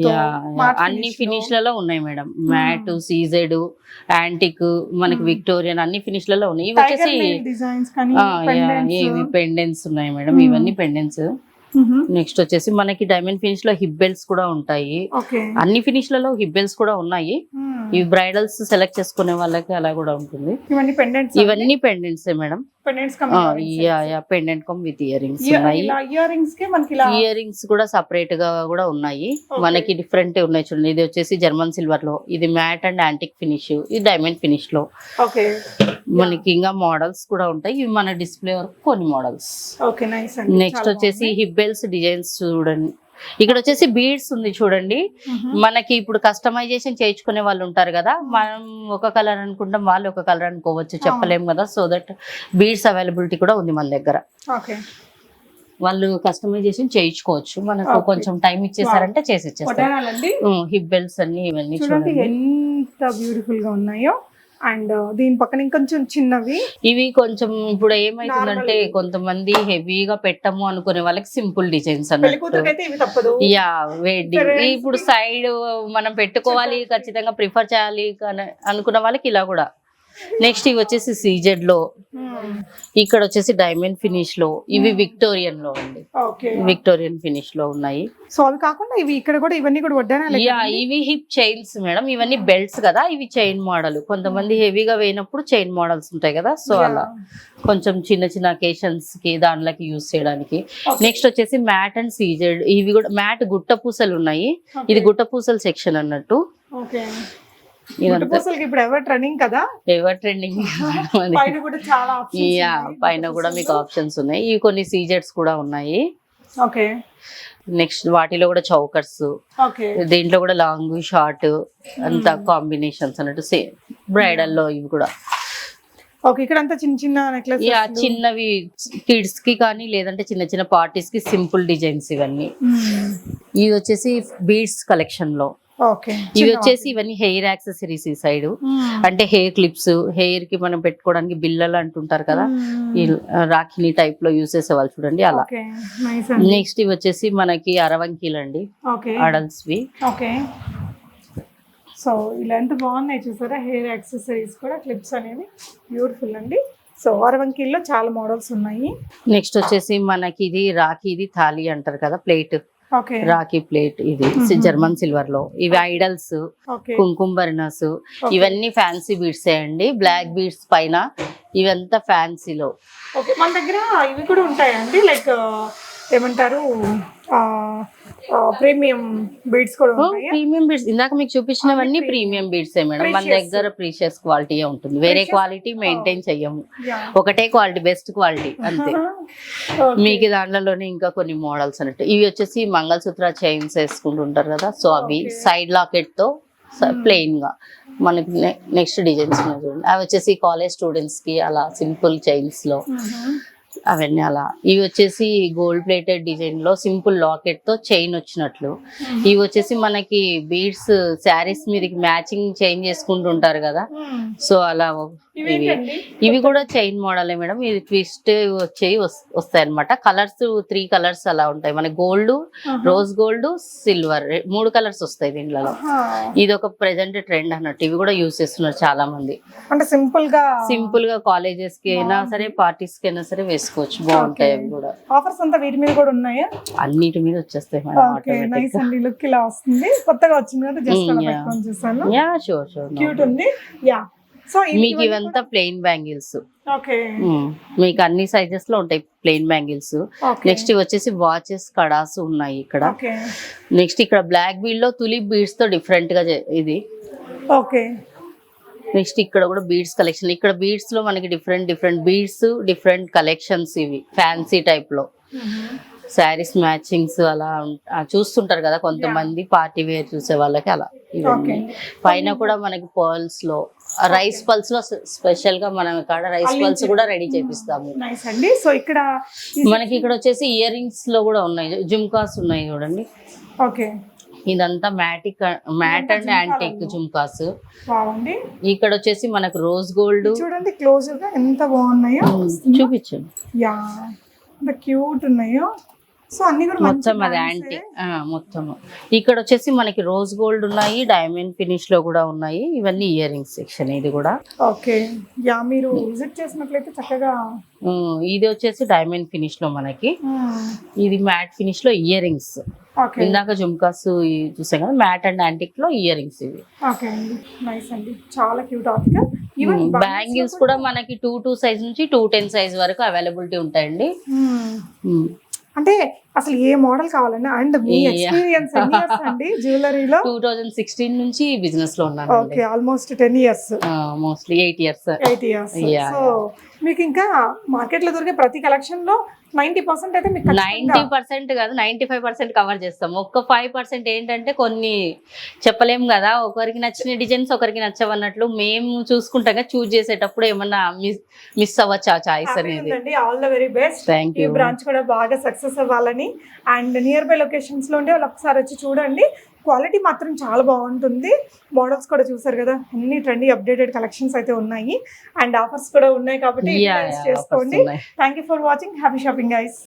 అన్ని ఫినిష్ లలో ఉన్నాయి మేడం. మ్యాట్, సీజెడ్, యాంటిక్, మనకి విక్టోరియన్ అన్ని ఫినిష్ లలో ఉన్నాయి. ఇవి వచ్చేసి ఇవి పెండెంట్స్ ఉన్నాయి మేడం, ఇవన్నీ పెండెంట్స్. నెక్స్ట్ వచ్చేసి మనకి డైమండ్ ఫినిష్ లో హిప్ బెల్ట్స్ కూడా ఉంటాయి. అన్ని ఫినిష్ లలో హిప్ బెల్ట్స్ కూడా ఉన్నాయి. ఇవి బ్రైడల్స్ సెలెక్ట్ చేసుకునే వాళ్ళకి అలా కూడా ఉంటుంది. ఇవన్నీ pendants madam. Pendant come with ear rings ఉన్నాయి. ఇయర్ రింగ్స్ కూడా సపరేట్ గా కూడా ఉన్నాయి, మనకి డిఫరెంట్ ఉన్నాయి చూడండి. ఇది వచ్చేసి జర్మన్ సిల్వర్ లో, ఇది మ్యాట్ అండ్ యాంటిక్ ఫినిష్, ఇది డైమండ్ ఫినిష్ లో. మనకి ఇంకా మోడల్స్ కూడా ఉంటాయి, ఇవి మన డిస్ప్లే వరకు కొన్ని మోడల్స్. నెక్స్ట్ వచ్చేసి హిప్ బెల్ట్స్ డిజైన్స్ చూడండి. ఇక్కడ వచ్చేసి బీడ్స్ ఉంది చూడండి. మనకి ఇప్పుడు కస్టమైజేషన్ చేయించుకునే వాళ్ళు ఉంటారు కదా, మనం ఒక కలర్ అనుకుంటాం, వాళ్ళు ఒక కలర్ అనుకోవచ్చు, చెప్పలేము కదా. సో దట్ బీడ్స్ అవైలబిలిటీ కూడా ఉంది మన దగ్గర. వాళ్ళు కస్టమైజేషన్ చేయించుకోవచ్చు, మనకు కొంచెం టైం ఇచ్చేసారంటే చేసి ఇచ్చేస్తారు. హిప్ బెల్ట్స్ అన్ని ఇవన్నీ చూడండి ఎంత బ్యూటిఫుల్ గా ఉన్నాయో. అండ్ దీని పక్కన ఇంకొంచెం చిన్నవి, ఇవి కొంచెం ఇప్పుడు ఏమైతుందంటే కొంతమంది హెవీగా పెట్టము అనుకునే వాళ్ళకి సింపుల్ డిజైన్స్ అన్నట్టు. ఇప్పుడు సైడ్ మనం పెట్టుకోవాలి, ఖచ్చితంగా ప్రిఫర్ చేయాలి అనుకున్న వాళ్ళకి ఇలా కూడా. నెక్స్ట్ ఇవి వచ్చేసి సీజెడ్ లో, ఇక్కడ వచ్చేసి డైమండ్ ఫినిష్ లో, ఇవి విక్టోరియన్ లో ఉంది, విక్టోరియన్ ఫినిష్ లో ఉన్నాయి. సో అవి కాకుండా ఇవి ఇక్కడ కూడా ఇవన్నీ కూడా వడ్డానాలు. ఇవి హిప్ చైన్స్ మేడం, ఇవన్నీ బెల్ట్స్ కదా, ఇవి చైన్ మోడల్. కొంతమంది హెవీగా వేయినప్పుడు చైన్ మోడల్స్ ఉంటాయి కదా, సో అలా కొంచెం చిన్న చిన్న అకేషన్స్ కి దాంట్లోకి యూజ్ చేయడానికి. నెక్స్ట్ వచ్చేసి మ్యాట్ అండ్ సీజెడ్, ఇవి కూడా మ్యాట్ గుట్ట పూసలు ఉన్నాయి. ఇది గుట్ట పూసల సెక్షన్ అన్నట్టు. ఇప్పుడు ఎవర్ ట్రెండింగ్ కదా, ఎవర్ ట్రెండింగ్. పైన కూడా మీకు ఆప్షన్స్ ఉన్నాయి. ఇవి కొన్ని సీజెడ్స్ కూడా ఉన్నాయి. నెక్స్ట్ వాటిలో కూడా చౌకర్స్, దీంట్లో కూడా లాంగ్ షార్ట్ అంతా కాంబినేషన్స్ అన్నట్టు. సేమ్ బ్రైడల్ లో ఇవి కూడా చిన్నవి కిడ్స్ కి కానీ లేదంటే చిన్న చిన్న పార్టీస్ కి సింపుల్ డిజైన్స్ ఇవన్నీ. ఇవి వచ్చేసి బీడ్స్ కలెక్షన్ లో. ఇవి వచ్చేసి ఇవన్నీ హెయిర్ యాక్సెసరీస్ ఈ సైడ్, అంటే హెయిర్ క్లిప్స్, హెయిర్ కి మనం పెట్టుకోవడానికి బిల్లలు అంటుంటారు కదా, ఈ రాఖిని టైప్ లో యూజ్ చేసేవాళ్ళు చూడండి అలా. నెక్స్ట్ ఇవి వచ్చేసి మనకి అరవంకీలు అండి, అడల్ట్స్ వి. సో ఇలా ఎంత బాగున్నాయి చూసారా, హెయిర్ యాక్సెసరీస్ కూడా, క్లిప్స్ అనేవి బ్యూటిఫుల్ అండి. సో అరవంకీల్లో చాలా మోడల్స్ ఉన్నాయి. నెక్స్ట్ వచ్చేసి మనకి ఇది రాఖీది థాలి అంటారు కదా, ప్లేట్, రాఖీ ప్లేట్, ఇది జర్మన్ సిల్వర్ లో. ఇవి ఐడల్స్, కుంకుమ బర్నర్స్, ఇవన్నీ ఫ్యాన్సీ బీడ్స్ అండి. బ్లాక్ బీడ్స్ పైన ఇవంతా ఫ్యాన్సీలో. మన దగ్గర ఇవి కూడా ఉంటాయండి, లైక్ ఏమంటారు ప్రీమియం బీడ్స్ కూడా ఉంటాయి. ప్రీమియం బీడ్స్ ఇందాక మీకు చూపించినవన్నీ ప్రీమియం బీడ్స్ మేడం. మన దగ్గర ప్రీషియస్ క్వాలిటీ ఉంటుంది, వేరే క్వాలిటీ మెయింటైన్ చెయ్యము, ఒకటే క్వాలిటీ, బెస్ట్ క్వాలిటీ అంతే. మీకు దాంట్లోనే ఇంకా కొన్ని మోడల్స్ అన్నట్టు. ఇవి వచ్చేసి మంగళసూత్ర చైన్స్ వేసుకుంటుంటారు కదా, సో అవి సైడ్ లాకెట్ తో ప్లెయిన్ గా మనకి నెక్స్ట్ డిజైన్స్ చూడండి. అవి వచ్చేసి కాలేజ్ స్టూడెంట్స్ కి అలా సింపుల్ చైన్స్ లో అవన్నీ అలా. ఇవి వచ్చేసి గోల్డ్ ప్లేటెడ్ డిజైన్ లో సింపుల్ లాకెట్ తో చైన్ వచ్చినట్లు. ఇవి వచ్చేసి మనకి బీడ్స్ శారీస్ మీదకి మ్యాచింగ్ చైన్ చేసుకుంటుంటారు కదా, సో అలా ఇవి కూడా చైన్ మోడలే మేడం. ఇది ట్విస్ట్ వచ్చేవి వస్తాయి అనమాట. కలర్స్ 3 కలర్స్ అలా ఉంటాయి. మన gold, rose gold, silver 3 colours వస్తాయి దీంట్లో. ఇది ఒక ప్రెసెంట్ ట్రెండ్ అన్నట్టు. ఇవి కూడా యూస్ చేస్తున్నారు చాలా మంది. అంటే సింపుల్ గా కాలేజెస్ కి అయినా సరే, పార్టీస్ కి అయినా సరే వేసుకోవచ్చు, బాగుంటాయి. అవి కూడా ఆఫర్స్ అంతా వీటి మీద కూడా ఉన్నాయా? అన్నిటి మీద వచ్చేస్తాయి మేడం. లుక్ ఇలా వస్తుంది, కొత్తగా వచ్చింది కదా, జస్ట్ అలా పెట్టుకొని చూసాను. యా షూర్ క్యూట్ ఉంది. యా, సో మీకు ఇవంతా ప్లెయిన్ బ్యాంగిల్స్. ఓకే, మీకు అన్ని సైజెస్ లో ఉంటాయి ప్లెయిన్ బ్యాంగిల్స్. నెక్స్ట్ వచ్చేసి వాచెస్, కడాస్ ఉన్నాయి ఇక్కడ. నెక్స్ట్ ఇక్కడ బ్లాక్ బీడ్ లో తులిప్ బీడ్స్ తో డిఫరెంట్ గా ఇది. ఓకే, నెక్స్ట్ ఇక్కడ కూడా బీడ్స్ కలెక్షన్. ఇక్కడ బీడ్స్ లో మనకి డిఫరెంట్ బీడ్స్, డిఫరెంట్ కలెక్షన్స్. ఇవి ఫ్యాన్సీ టైప్ లో శారీస్ మ్యాచింగ్స్ అలా చూస్తుంటారు కదా కొంతమంది, పార్టీ వేర్ చూసే వాళ్ళకి అలా. ఇవన్నీ పైన కూడా మనకి పర్ల్స్ లో, రైస్ పల్స్ లో స్పెషల్ గా మనం ఇక్కడ రైస్ పల్స్ కూడా రెడీ చేపిస్తాము. సో ఇక్కడ మనకి ఇక్కడ వచ్చేసి ఇయర్ రింగ్స్ లో కూడా ఉన్నాయి, జుమ్కాస్ ఉన్నాయి చూడండి. ఓకే, ఇదంతా మ్యాట్ అండ్ యాంటిక్ జుమ్కాస్. ఇక్కడ వచ్చేసి మనకు రోజ్ గోల్డ్. చూడండి క్లోజ్ గా ఎంత బాగున్నాయో, చూపించండి. యా, ఎంత క్యూట్ ఉన్నాయో. సో అన్ని కూడా మొత్తం అది యాంటిక్ మొత్తం. ఇక్కడ వచ్చేసి మనకి రోజ్ గోల్డ్ ఉన్నాయి, డైమండ్ ఫినిష్ లో కూడా ఉన్నాయి. ఇవన్నీ ఇయర్ రింగ్స్ సెక్షన్. ఇది కూడా ఓకే, యా, మీరు విజిట్ చేసినట్లయితే చక్కగా. ఇది వచ్చేసి డైమండ్ ఫినిష్ లో మనకి, ఇది మ్యాట్ ఫినిష్ లో ఇయర్ రింగ్స్. ఇందాక జుమ్కాస్ చూసాం కదా, మ్యాట్ అండ్ యాంటిక్ లో ఇయర్ రింగ్స్ ఇవి. ఓకే అండి, నైస్ అండి, చాలా క్యూట్ ఆర్టికల్. ఈవెన్ బ్యాంగిల్స్ కూడా మనకి 2 సైజ్ నుంచి 210 సైజ్ వరకు అవైలబిలిటీ ఉంటాయండి. అంటే అసలు ఏ మోడల్ కావాలన్నా, అండ్ మీ ఎక్స్పీరియన్స్ ఎన్ని ఇయర్స్ అండి జ్యువెలరీలో? 2016 నుంచి బిజినెస్ లో ఉన్నాను. Okay, almost 10 years, mostly 8 years. So మీకు ఇంకా మార్కెట్ లో దొరికే ప్రతి కలెక్షన్ లో 90% అయితే మీకు 90% కాదు, 95% కవర్ చేస్తాం. ఒక్క 5% ఏంటంటే కొన్ని చెప్పలేము కదా, ఒకరికి నచ్చిన డిజైన్స్ ఒకరికి నచ్చవన్నట్లు మేము చూసుకుంటాం కదా, చూస్ చేసేటప్పుడు ఏమన్నా మిస్ అవ్వచ్చు ఆ చాయిస్ అనేది. All the very best. Thank you. ఈ బ్రాంచ్ కూడా బాగా సక్సెస్ అవ్వాలని, అండ్ నియర్ బై లొకేషన్స్ లో ఉండే వాళ్ళు ఒకసారి వచ్చి చూడండి. క్వాలిటీ మాత్రం చాలా బాగుంటుంది. మోడల్స్ కూడా చూసారు కదా, అన్ని ట్రెండీ అప్డేటెడ్ కలెక్షన్స్ అయితే ఉన్నాయి, అండ్ ఆఫర్స్ కూడా ఉన్నాయి కాబట్టి చేసుకోండి. Thank you for watching. Happy shopping guys.